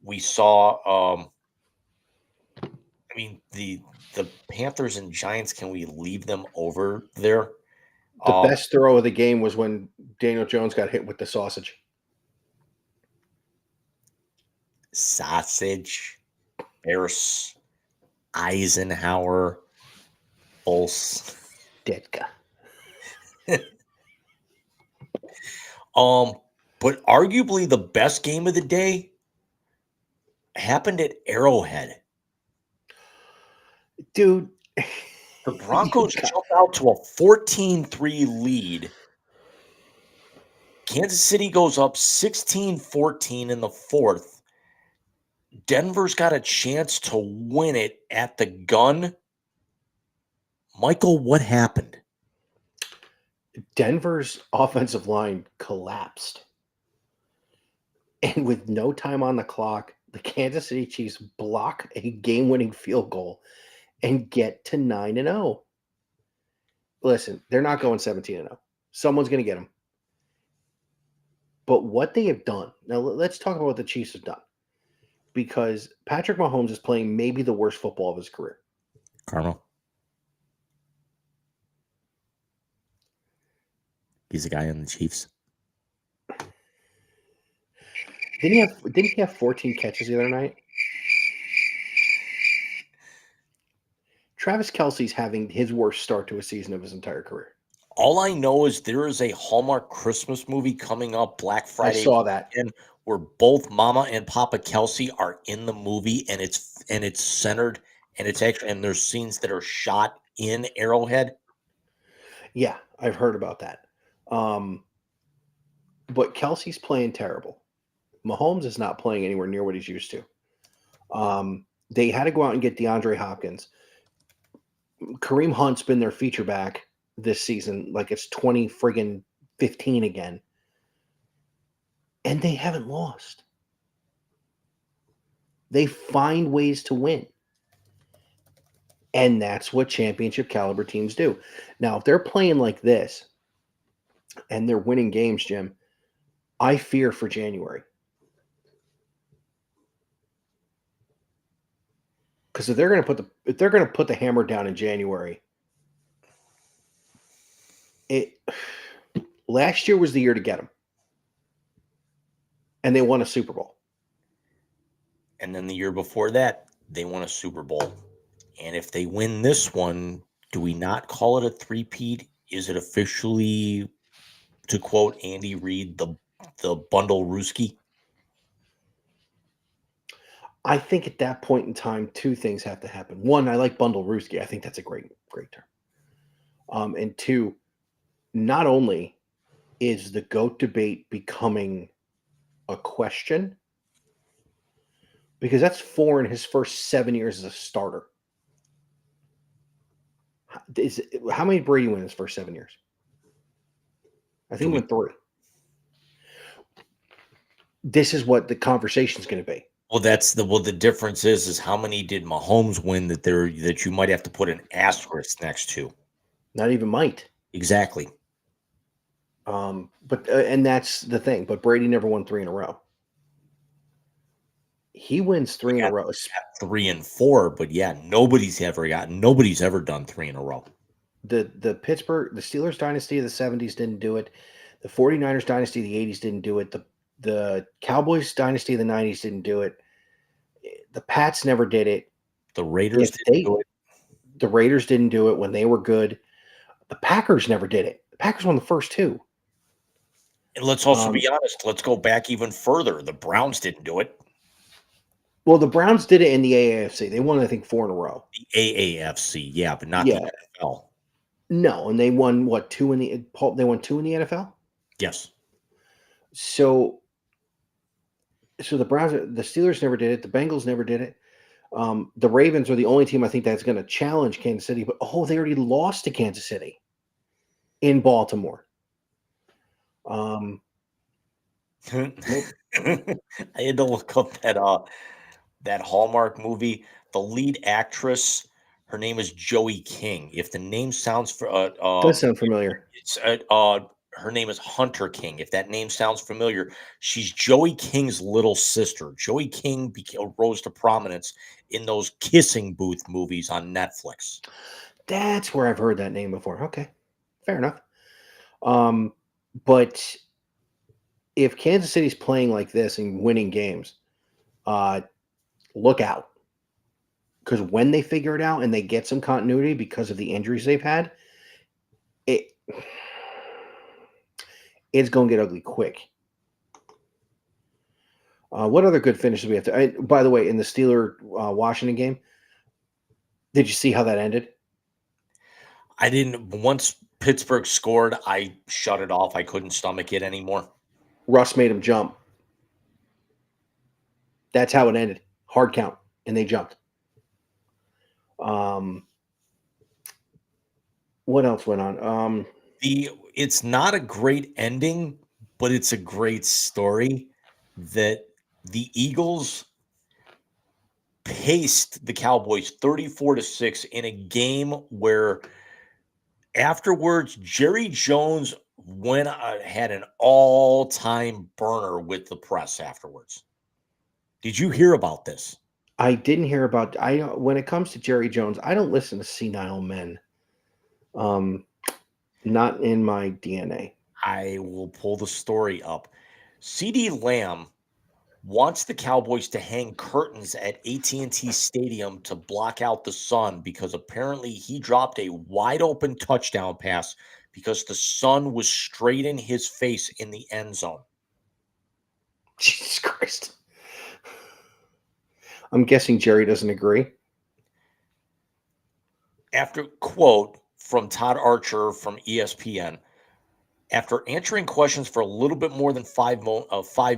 We saw, I mean, the Panthers and Giants, can we leave them over there? The best throw of the game was when Daniel Jones got hit with the sausage. Sausage, Bears, Eisenhower, Bulls. Ditka. But arguably the best game of the day happened at Arrowhead. Dude. The Broncos jumped out to a 14-3 lead. Kansas City goes up 16-14 in the fourth. Denver's got a chance to win it at the gun. Michael, what happened? Denver's offensive line collapsed. And with no time on the clock, the Kansas City Chiefs block a game-winning field goal and get to 9-0. Listen, they're not going 17-0. Someone's going to get them. But what they have done, now let's talk about what the Chiefs have done. Because Patrick Mahomes is playing maybe the worst football of his career. Carmel. He's a guy on the Chiefs. Didn't he have 14 catches the other night? Travis Kelce's having his worst start to a season of his entire career. All I know is there is a Hallmark Christmas movie coming up Black Friday. I saw that. Where both Mama and Papa Kelce are in the movie, and it's centered, and it's actually, and there's scenes that are shot in Arrowhead. Yeah, I've heard about that. But Kelce's playing terrible. Mahomes is not playing anywhere near what he's used to. They had to go out and get DeAndre Hopkins. Kareem Hunt's been their feature back this season, like it's 20-15 again. And they haven't lost. They find ways to win. And that's what championship caliber teams do. Now, if they're playing like this and they're winning games, Jim, I fear for January. Because if they're going to put the hammer down in January, last year was the year to get them. And they won a Super Bowl. And then the year before that, they won a Super Bowl. And if they win this one, do we not call it a three-peat? Is it officially, to quote Andy Reid, the bundle Rooski? I think at that point in time, two things have to happen. One, I like bundle Rooski. I think that's a great term. And two, not only is the GOAT debate becoming a question, because that's 4 in his first 7 years as a starter. How many did Brady win in his first 7 years? I think he went 3. This is what the conversation is going to be. Well, the difference is how many did Mahomes win that you might have to put an asterisk next to? Not even might. Exactly. But and that's the thing. But Brady never won 3 in a row. He wins 3 in a row. 3 and 4, but yeah, nobody's ever done 3 in a row. The Steelers dynasty of the 70s didn't do it. The 49ers dynasty of the 80s didn't do it. The Cowboys dynasty of the 90s didn't do it. The Pats never did it. The Raiders didn't do it. The Raiders didn't do it when they were good. The Packers never did it. The Packers won the first 2. And let's also be honest. Let's go back even further. The Browns didn't do it. Well, the Browns did it in the AAFC. They won, I think, 4 in a row. The AAFC, yeah, but not the NFL. No, and they won, 2 in the – they won 2 in the NFL? Yes. So So the Steelers never did it. The Bengals never did it. The Ravens are the only team I think that's going to challenge Kansas City. But they already lost to Kansas City in Baltimore. I had to look up that Hallmark movie. The lead actress, her name is Joey King. If the name sounds Does sound familiar. it's her name is Hunter King. If that name sounds familiar, she's Joey King's little sister. Joey King rose to prominence in those Kissing Booth movies on Netflix. That's where I've heard that name before. Okay, fair enough. But if Kansas City's playing like this and winning games, look out. Because when they figure it out and they get some continuity because of the injuries they've had, it's going to get ugly quick. What other good finishes we have to? By the way, in the Steeler-Washington game, did you see how that ended? I didn't. Once Pittsburgh scored, I shut it off. I couldn't stomach it anymore. Russ made him jump. That's how it ended. Hard count, and they jumped. What else went on? It's not a great ending, but it's a great story that the Eagles paced the Cowboys 34-6 in a game where afterwards Jerry Jones had an all-time burner with the press afterwards. Did you hear about this? I didn't hear about. When it comes to Jerry Jones, I don't listen to senile men. Not in my DNA. I will pull the story up. CeeDee Lamb wants the Cowboys to hang curtains at AT&T Stadium to block out the sun because apparently he dropped a wide open touchdown pass because the sun was straight in his face in the end zone. Jesus Christ. I'm guessing Jerry doesn't agree. After quote from Todd Archer from ESPN, after answering questions for a little bit more than 5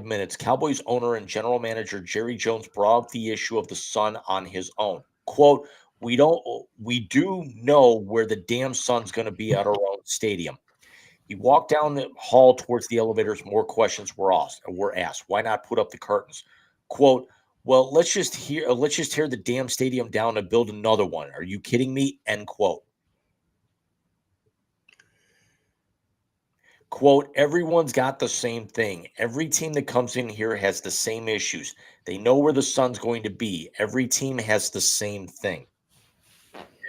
minutes, Cowboys owner and general manager Jerry Jones brought up the issue of the sun on his own. Quote, we do know where the damn sun's going to be at our own stadium. He walked down the hall towards the elevators. More questions were asked. Why not put up the curtains? Quote, well, let's just tear the damn stadium down and build another one. Are you kidding me? End quote. Quote, everyone's got the same thing. Every team that comes in here has the same issues. They know where the sun's going to be. Every team has the same thing.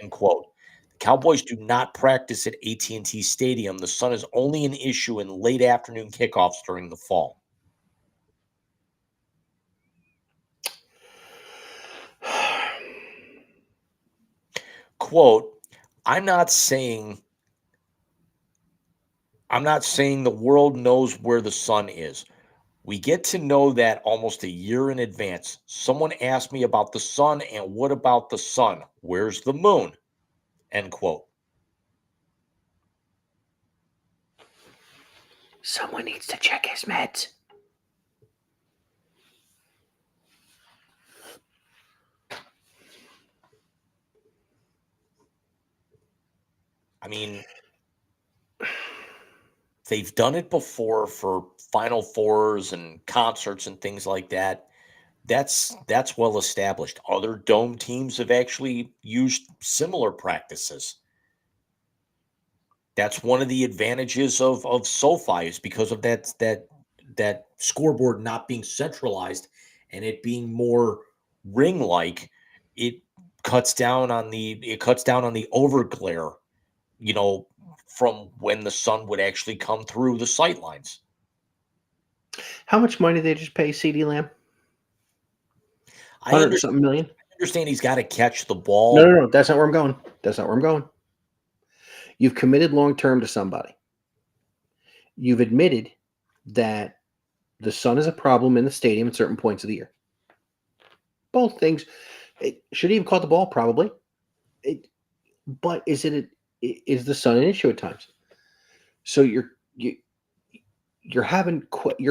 End quote. The Cowboys do not practice at AT&T Stadium. The sun is only an issue in late afternoon kickoffs during the fall. Quote, I'm not saying the world knows where the sun is. We get to know that almost a year in advance. Someone asked me about the sun, and what about the sun? Where's the moon? End quote. Someone needs to check his meds. I mean, they've done it before for Final Fours and concerts and things like that. That's well established. Other dome teams have actually used similar practices. That's one of the advantages of SoFi is because of that scoreboard not being centralized and it being more ring-like. It cuts down on the overglare, from when the sun would actually come through the sight lines. How much money did they just pay CeeDee Lamb? I understand million. He's got to catch the ball. No. That's not where I'm going. You've committed long-term to somebody. You've admitted that the sun is a problem in the stadium at certain points of the year. Both things. It should even caught the ball, probably. But is the sun an issue at times? So you're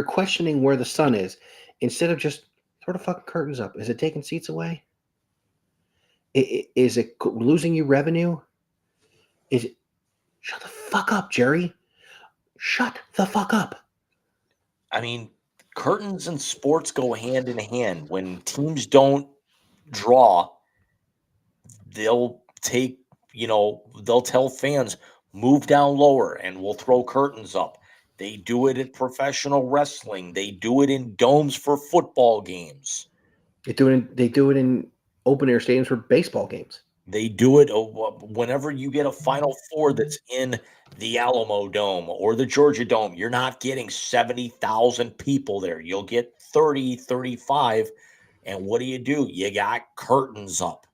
questioning where the sun is, instead of just throw the fucking curtains up, is it taking seats away? Is it losing you revenue? Is it? Shut the fuck up, Jerry. Shut the fuck up. I mean, curtains and sports go hand in hand. When teams don't draw, they'll they'll tell fans, move down lower and we'll throw curtains up. They do it at professional wrestling. They do it in domes for football games. They do it in open air stadiums for baseball games. They do it whenever you get a Final Four that's in the Alamo Dome or the Georgia Dome. You're not getting 70,000 people there. You'll get 30, 35. And what do? You got curtains up.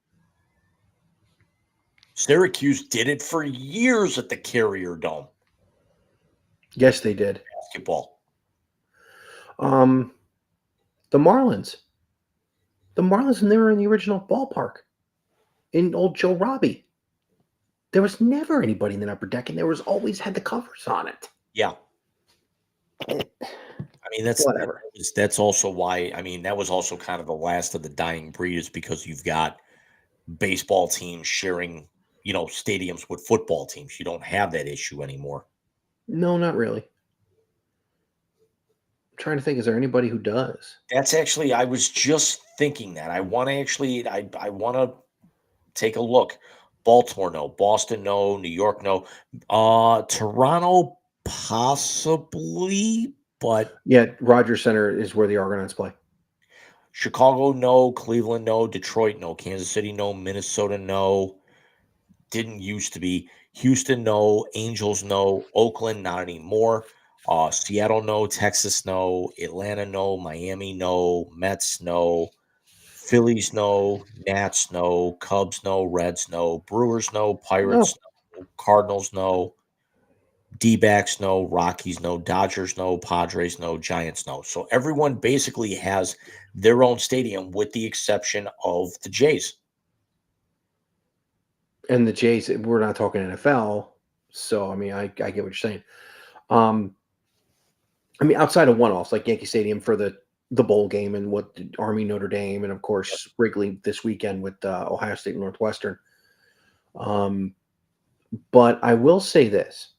Syracuse did it for years at the Carrier Dome. Yes, they did. Basketball. The Marlins. The Marlins, and they were in the original ballpark in old Joe Robbie. There was never anybody in the upper deck, and there was always had the covers on it. Yeah. I mean, that's Whatever. That's also why, that was also kind of the last of the dying breed, is because you've got baseball teams sharing, stadiums with football teams. You don't have that issue anymore. No, not really. I'm trying to think, is there anybody who does? That's actually, I was just thinking that. I want to take a look. Baltimore, no. Boston, no. New York, no. Toronto, possibly, but Yeah, Rogers Center is where the Argonauts play. Chicago, no. Cleveland, no. Detroit, no. Kansas City, no. Minnesota, no. Didn't used to be. Houston, no. Angels, no. Oakland, not anymore. Seattle, no. Texas, no. Atlanta, no. Miami, no. Mets, no. Phillies, no. Nats, no. Cubs, no. Reds, no. Brewers, no. Pirates, no. Cardinals, no. D-backs, no. Rockies, no. Dodgers, no. Padres, no. Giants, no. So everyone basically has their own stadium with the exception of the Jays. And the Jays, we're not talking NFL, so I get what you're saying. Outside of one-offs like Yankee Stadium for the bowl game and what the Army Notre Dame, and of course Wrigley this weekend with Ohio State and Northwestern. But I will say this: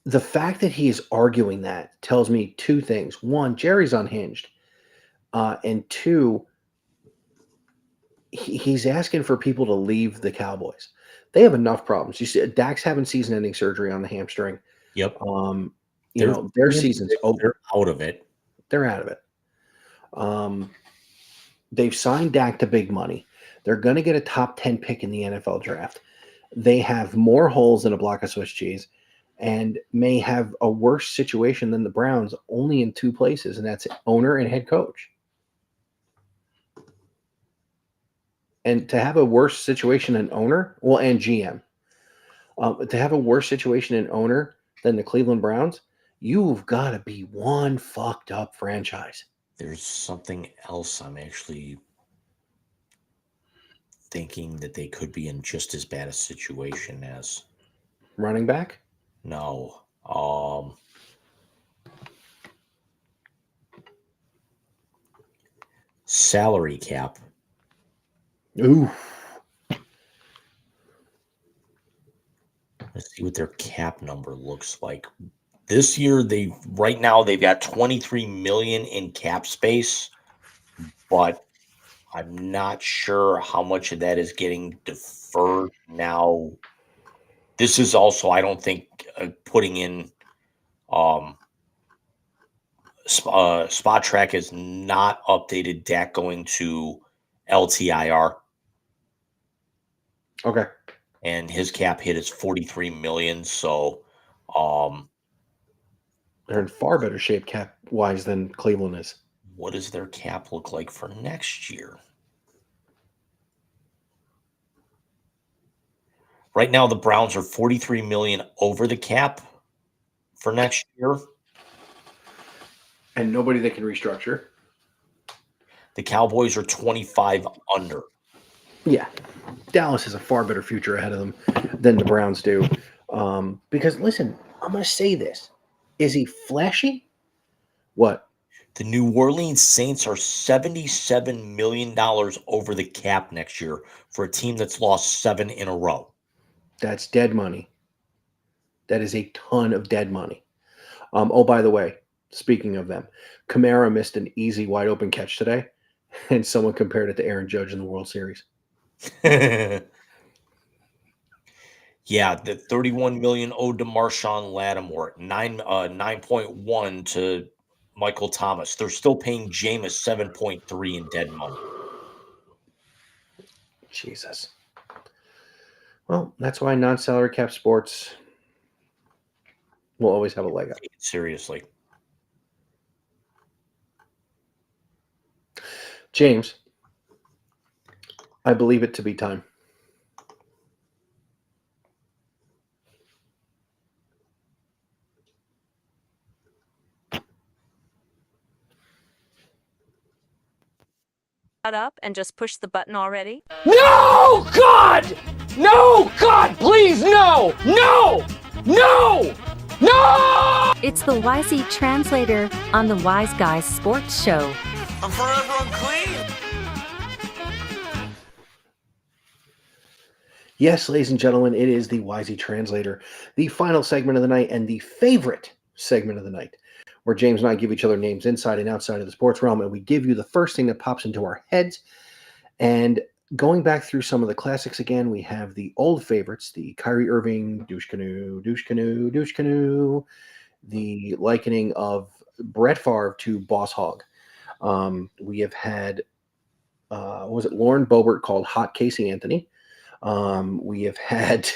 the fact that he is arguing that tells me two things. One, Jerry's unhinged, and two, he's asking for people to leave the Cowboys. They have enough problems. You see, Dak's having season-ending surgery on the hamstring. Yep. Their season's over. They're out of it. They're out of it. They've signed Dak to big money. They're going to get a top 10 pick in the NFL draft. They have more holes than a block of Swiss cheese and may have a worse situation than the Browns only in two places, and that's owner and head coach. And to have a worse situation in owner, and GM, to have a worse situation in owner than the Cleveland Browns, you've got to be one fucked up franchise. There's something else I'm actually thinking that they could be in just as bad a situation as. Running back? No. Salary cap. Ooh. Let's see what their cap number looks like. This year, right now they've got $23 million in cap space, but I'm not sure how much of that is getting deferred now. This is also, I don't think, putting in Spot Track is not updated Dak going to LTIR. Okay. And his cap hit is $43 million. So they're in far better shape cap wise than Cleveland is. What does their cap look like for next year? Right now, the Browns are $43 million over the cap for next year. And nobody that can restructure. The Cowboys are 25 under. Yeah. Dallas has a far better future ahead of them than the Browns do. Because, listen, I'm going to say this. Is he flashy? What? The New Orleans Saints are $77 million over the cap next year for a team that's lost 7 in a row. That's dead money. That is a ton of dead money. Oh, by the way, speaking of them, Kamara missed an easy wide open catch today, and someone compared it to Aaron Judge in the World Series. Yeah, the $31 million owed to Marshawn Lattimore, 9.1 to Michael Thomas. They're still paying Jameis 7.3 in dead money. Jesus. Well, that's why non-salary cap sports will always have a leg up. Seriously. James, I believe it to be time. Up and just push the button already? No, God! No, God, please, no! No! No! No! It's the YZ Translator on the Wise Guys Sports Show. I'm forever unclean. Yes, ladies and gentlemen, it is the YZ Translator, the final segment of the night and the favorite segment of the night, where James and I give each other names inside and outside of the sports realm, and we give you the first thing that pops into our heads. And going back through some of the classics again, we have the old favorites, the Kyrie Irving, douche canoe, douche canoe, douche canoe, the likening of Brett Favre to Boss Hogg. We have had, was it Lauren Boebert called Hot Casey Anthony? We have had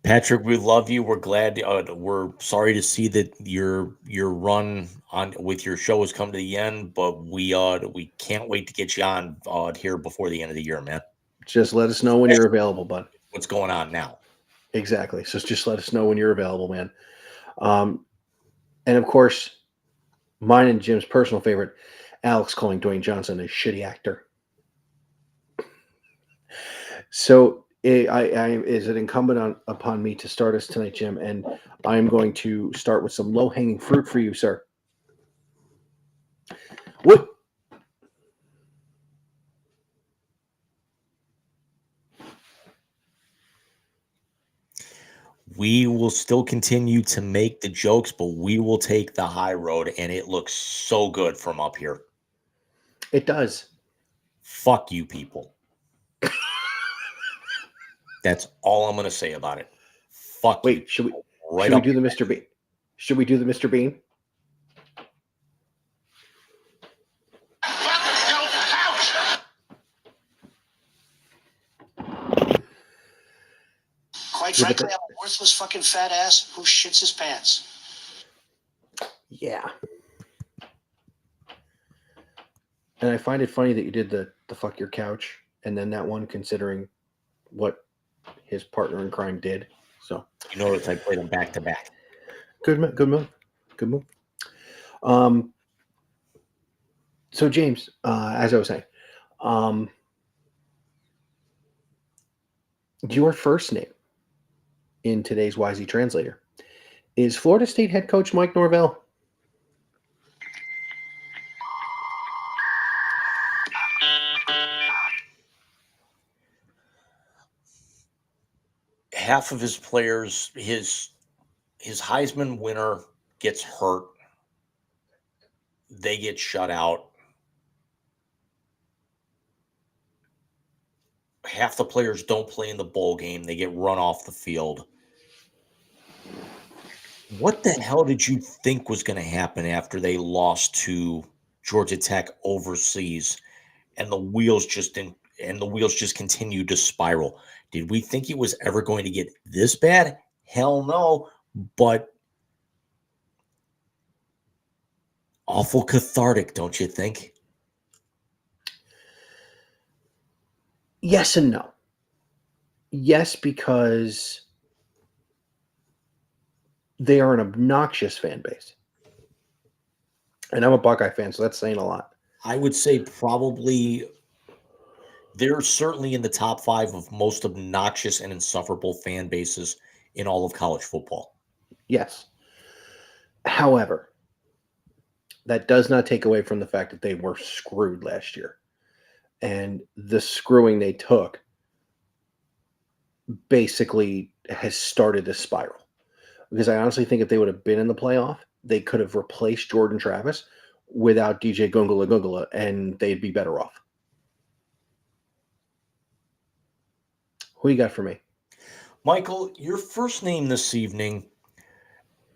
Patrick, we love you. We're glad. We're sorry to see that your run on with your show has come to the end, but we can't wait to get you on here before the end of the year, man. Just let us know when you're available, bud. What's going on now? Exactly. So just let us know when you're available, man. And of course, mine and Jim's personal favorite, Alex calling Dwayne Johnson a shitty actor. So is it incumbent upon me to start us tonight, Jim? And I'm going to start with some low-hanging fruit for you, sir. What? We will still continue to make the jokes, but we will take the high road, and it looks so good from up here. It does. Fuck you people. That's all I'm going to say about it. Fuck. Wait, should we do the Mr. Bean? Should we do the Mr. Bean? Quite frankly, I'm a worthless fucking fat ass who shits his pants. Yeah. And I find it funny that you did the fuck your couch and then that one, considering what his partner in crime did. So you notice I played them back to back. Good move. So James, as I was saying, your first name in today's YZ Translator is Florida State head coach Mike Norvell. Half of his players, his Heisman winner gets hurt. They get shut out. Half the players don't play in the bowl game. They get run off the field. What the hell did you think was going to happen after they lost to Georgia Tech overseas and the wheels just continued to spiral? Did we think it was ever going to get this bad? Hell no. But awful cathartic, don't you think? Yes and no. Yes, because they are an obnoxious fan base. And I'm a Buckeye fan, so that's saying a lot. I would say probably they're certainly in the top 5 of most obnoxious and insufferable fan bases in all of college football. Yes. However, That does not take away from the fact that they were screwed last year. And the screwing they took basically has started this spiral. Because I honestly think if they would have been in the playoff, they could have replaced Jordan Travis without DJ Gungula Gungula, and they'd be better off. Who you got for me? Michael, your first name this evening,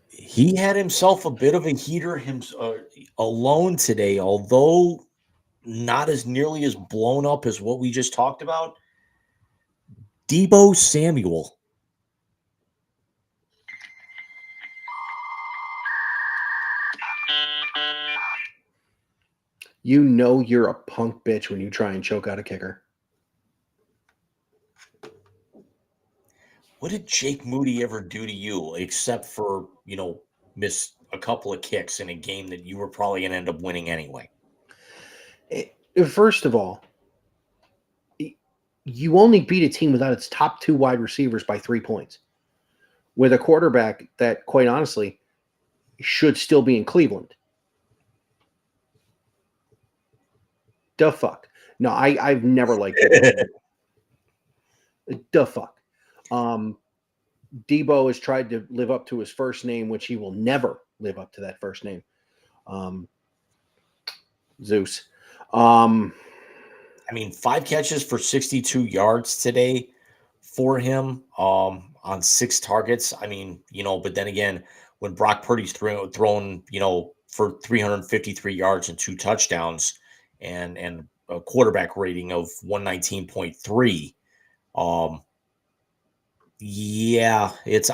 he had himself a bit of a heater alone today, although not as nearly as blown up as what we just talked about. Deebo Samuel. You know you're a punk bitch when you try and choke out a kicker. What did Jake Moody ever do to you except for, miss a couple of kicks in a game that you were probably going to end up winning anyway? First of all, you only beat a team without its top 2 wide receivers by 3 points, with a quarterback that, quite honestly, should still be in Cleveland. The fuck? No, I've never liked it. The fuck? Deebo has tried to live up to his first name, which he will never live up to that first name. Zeus. 5 catches for 62 yards today for him on 6 targets. But then again, when Brock Purdy's thrown, for 353 yards and 2 touchdowns and a quarterback rating of 119.3,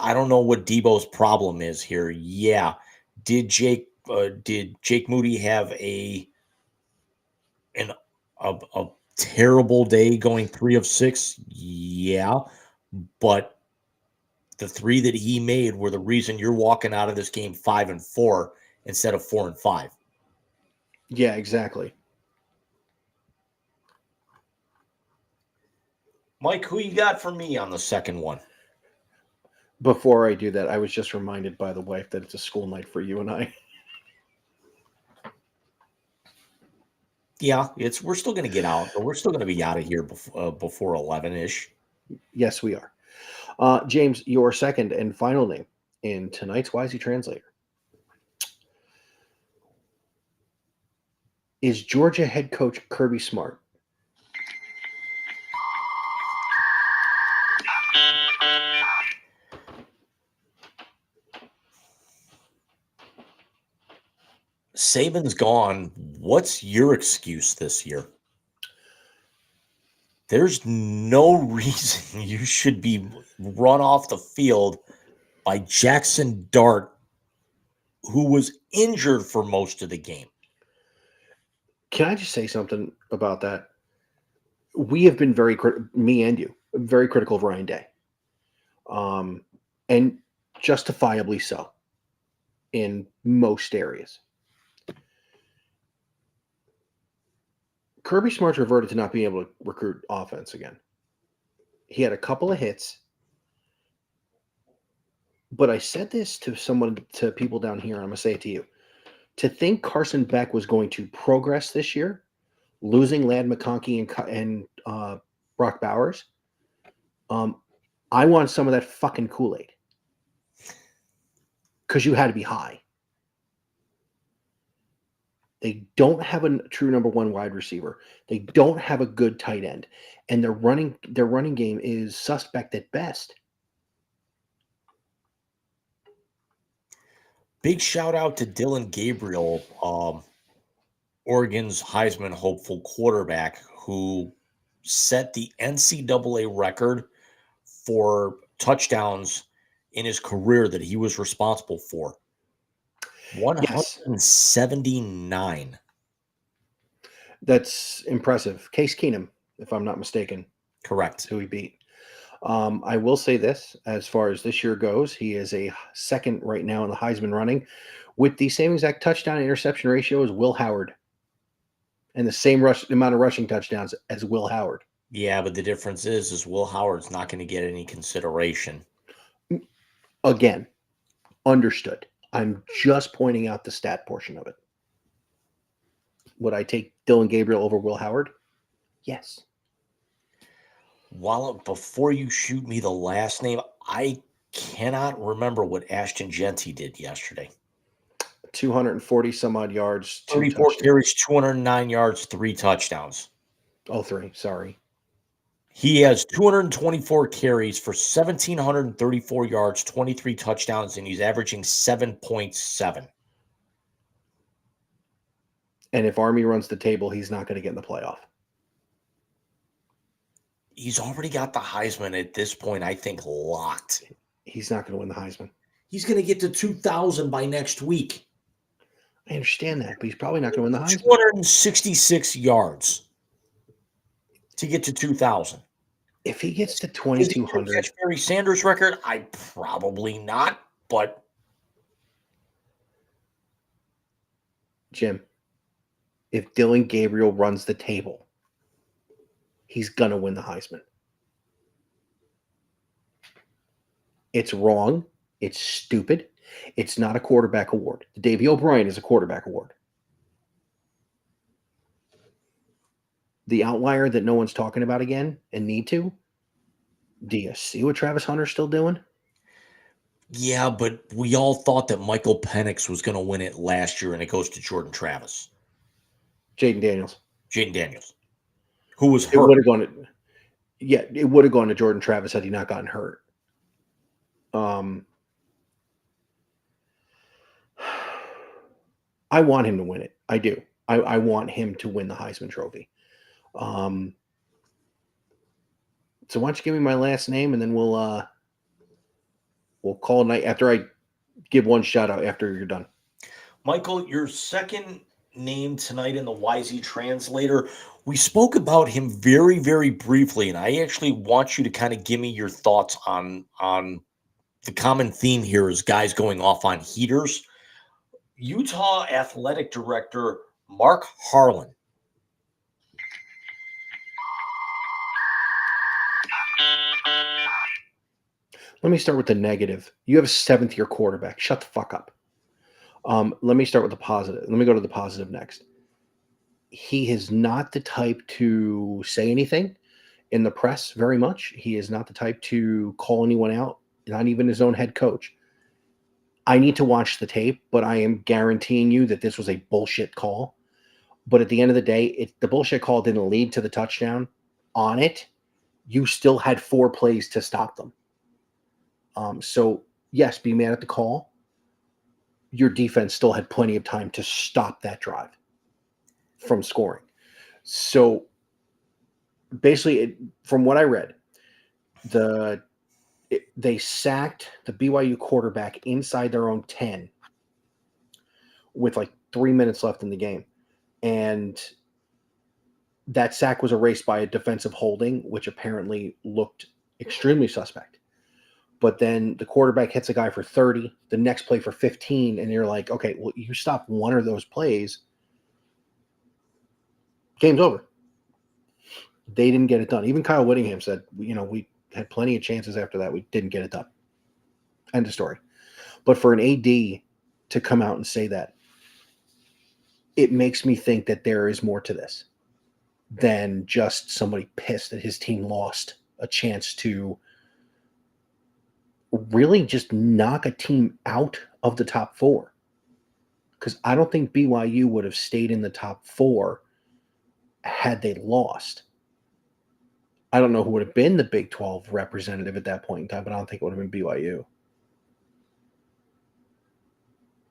I don't know what Deebo's problem is here. Yeah. Did Jake Moody have a terrible day going 3 of 6? Yeah. But the 3 that he made were the reason you're walking out of this game 5-4 instead of 4-5. Yeah, exactly. Mike, who you got for me on the second one? Before I do that, I was just reminded by the wife that it's a school night for you and I. Yeah, we're still going to get out, but we're still going to be out of here before 11-ish. Yes, we are. James, your second and final name in tonight's Wisey Translator is Georgia head coach Kirby Smart. Saban's gone. What's your excuse this year? There's no reason you should be run off the field by Jackson Dart, who was injured for most of the game. Can I just say something about that? We have been me and you, very critical of Ryan Day. And justifiably so in most areas. Kirby Smart's reverted to not being able to recruit offense again. He had a couple of hits, but I said this to people down here, and I'm going to say it to you. To think Carson Beck was going to progress this year, losing Ladd McConkey and Brock Bowers, I want some of that fucking Kool-Aid. Because you had to be high. They don't have a true number 1 wide receiver. They don't have a good tight end. And their running game is suspect at best. Big shout out to Dylan Gabriel, Oregon's Heisman hopeful quarterback, who set the NCAA record for touchdowns in his career that he was responsible for. 179. Yes. That's impressive. Case Keenum, if I'm not mistaken. Correct. Who he beat. I will say this, as far as this year goes, he is a second right now in the Heisman running with the same exact touchdown interception ratio as Will Howard and the same amount of rushing touchdowns as Will Howard. Yeah, but the difference is Will Howard's not going to get any consideration. Again, understood. I'm just pointing out the stat portion of it. Would I take Dylan Gabriel over Will Howard? Yes. Before you shoot me the last name, I cannot remember what Ashton Genty did yesterday. 240 some odd yards, 2 34 touchdowns. carries, 209 yards, 3 touchdowns. Oh, 3. Sorry. He has 224 carries for 1,734 yards, 23 touchdowns, and he's averaging 7.7. And if Army runs the table, he's not going to get in the playoff. He's already got the Heisman at this point, I think, locked. He's not going to win the Heisman. He's going to get to 2,000 by next week. I understand that, but he's probably not going to win the Heisman. 266 yards to get to 2,000. If he gets to Is he 2,200, gonna catch Barry Sanders' record? I probably not, but Jim, if Dylan Gabriel runs the table, he's going to win the Heisman. It's wrong. It's stupid. It's not a quarterback award. The Davey O'Brien is a quarterback award. The outlier that no one's talking about again and need to, do you see what Travis Hunter's still doing? yeah, but we all thought that Michael Penix was going to win it last year, and it goes to Jordan Travis. Jaden Daniels. Jaden Daniels, who was It would hurt. have gone to, yeah, it would have gone to Jordan Travis had he not gotten hurt. I want him to win it. I do. I want him to win the Heisman Trophy. So why don't you give me my last name, and then we'll call it night after I give one shout out after you're done. Michael, your second name tonight in the YZ Translator, we spoke about him very, very briefly, and I actually want you to kind of give me your thoughts on the common theme here is guys going off on heaters. Utah Athletic Director Mark Harlan. Let me start with the negative. You have a 7th-year quarterback. Shut the fuck up. Let me start with the positive. Let me go to the positive next. He is not the type to say anything in the press very much. He is not the type to call anyone out, not even his own head coach. I need to watch the tape, but I am guaranteeing you that this was a bullshit call. But at the end of the day, the bullshit call didn't lead to the touchdown. On it, you still had 4 plays to stop them. So, yes, be mad at the call. Your defense still had plenty of time to stop that drive from scoring. So, basically, from what I read, they sacked the BYU quarterback inside their own 10 with like 3 minutes left in the game. And that sack was erased by a defensive holding, which apparently looked extremely suspect. But then the quarterback hits a guy for 30, the next play for 15, and you're like, okay, well, you stop one of those plays, game's over. They didn't get it done. Even Kyle Whittingham said, we had plenty of chances after that. We didn't get it done. End of story. But for an AD to come out and say that, it makes me think that there is more to this than just somebody pissed that his team lost a chance to really just knock a team out of the top 4. Because I don't think BYU would have stayed in the top 4 had they lost. I don't know who would have been the Big 12 representative at that point in time, but I don't think it would have been BYU.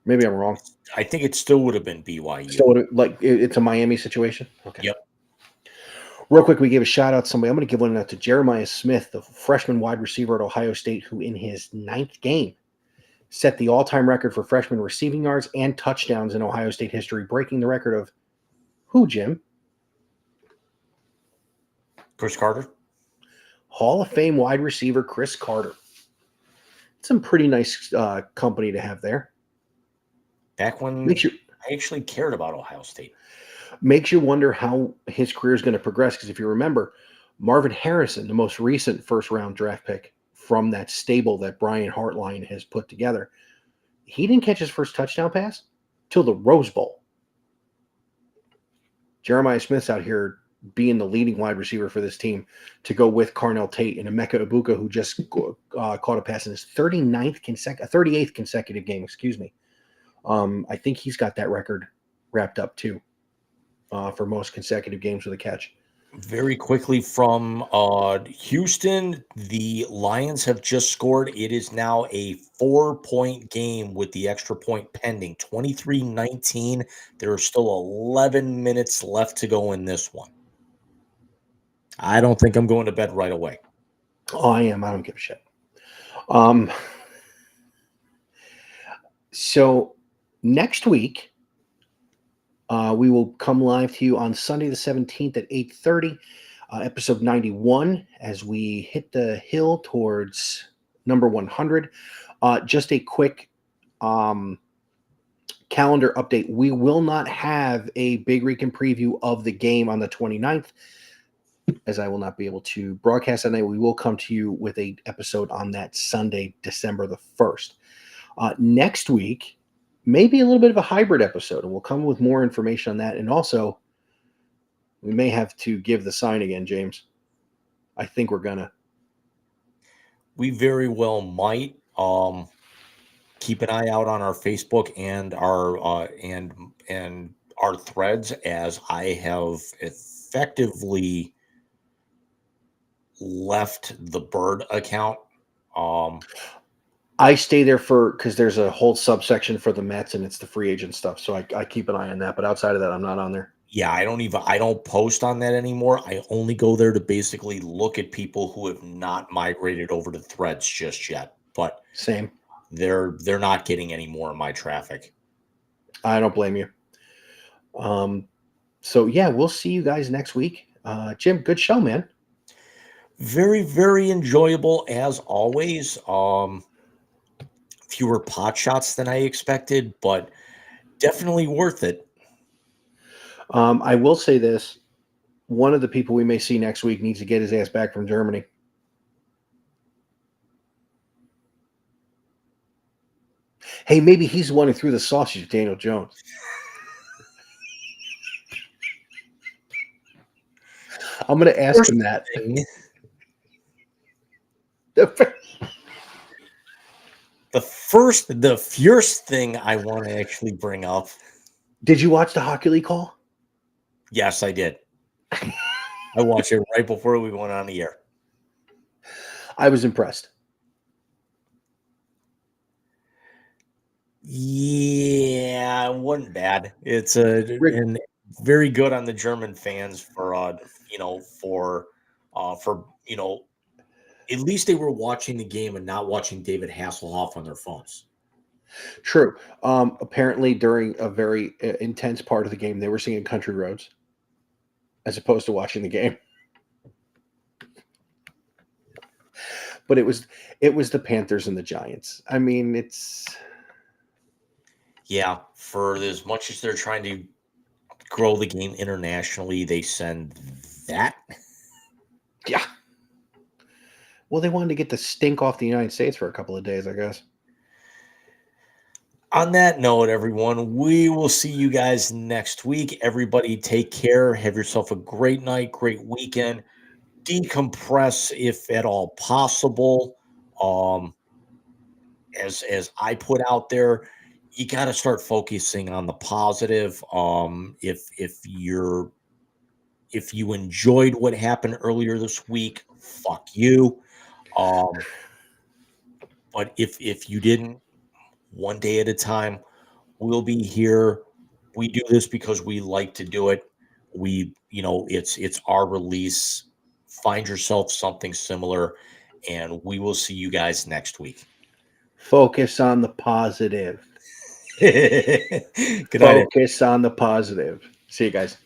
Maybe I'm wrong. I think it still would have been BYU. So it's a Miami situation? Okay. Yep. Real quick, we gave a shout out to somebody. I'm going to give one out to Jeremiah Smith, the freshman wide receiver at Ohio State, who in his 9th game set the all-time record for freshman receiving yards and touchdowns in Ohio State history, breaking the record of who, Jim? Chris Carter. Hall of Fame wide receiver Chris Carter. Some pretty nice company to have there. Back when I actually cared about Ohio State. Makes you wonder how his career is going to progress, because if you remember, Marvin Harrison, the most recent first-round draft pick from that stable that Brian Hartline has put together, he didn't catch his first touchdown pass till the Rose Bowl. Jeremiah Smith's out here being the leading wide receiver for this team to go with Carnell Tate and Emeka Ibuka, who just caught a pass in his 38th consecutive game. Excuse me. I think he's got that record wrapped up too for most consecutive games with a catch. Very quickly from Houston, the Lions have just scored. It is now a 4-point game with the extra point pending. 23-19. There are still 11 minutes left to go in this one. I don't think I'm going to bed right away. Oh, I am. I don't give a shit. So next week, we will come live to you on Sunday the 17th at 8:30, episode 91, as we hit the hill towards number 100. Just a quick calendar update. We will not have a Big Rican preview of the game on the 29th, as I will not be able to broadcast that night. We will come to you with an episode on that Sunday, December the 1st. Next week, maybe a little bit of a hybrid episode, and we'll come with more information on that. And also, we may have to give the sign again, James. I think we're gonna. We very well might. Keep an eye out on our Facebook and our and our threads, as I have effectively left the Bird account. I stay there because there's a whole subsection for the Mets, and it's the free agent stuff. So I keep an eye on that. But outside of that, I'm not on there. Yeah, I don't post on that anymore. I only go there to basically look at people who have not migrated over to Threads just yet. But same. They're not getting any more of my traffic. I don't blame you. So yeah, we'll see you guys next week. Jim, good show, man. Very, very enjoyable as always. Fewer pot shots than I expected, but definitely worth it. I will say this. One of the people we may see next week needs to get his ass back from Germany. Hey, maybe he's the one who threw the sausage at Daniel Jones. I'm going to ask him that. The first thing I want to actually bring up. Did you watch the Hockey League call? Yes, I did. I watched it right before we went on the air. I was impressed. Yeah, it wasn't bad. It's and very good on the German fans for at least they were watching the game and not watching David Hasselhoff on their phones. True. Apparently, during a very intense part of the game, they were singing Country Roads as opposed to watching the game. But it was the Panthers and the Giants. I mean, it's... Yeah, for as much as they're trying to grow the game internationally, they send that. Yeah. Well, they wanted to get the stink off the United States for a couple of days, I guess. On that note, everyone, we will see you guys next week. Everybody take care. Have yourself a great night, great weekend. Decompress if at all possible. As I put out there, you got to start focusing on the positive. If you enjoyed what happened earlier this week, fuck you. But if you didn't, one day at a time, we'll be here. We do this because we like to do it. It's our release. Find yourself something similar, and we will see you guys next week. Focus on the positive. Good night. Focus on the positive. See you guys.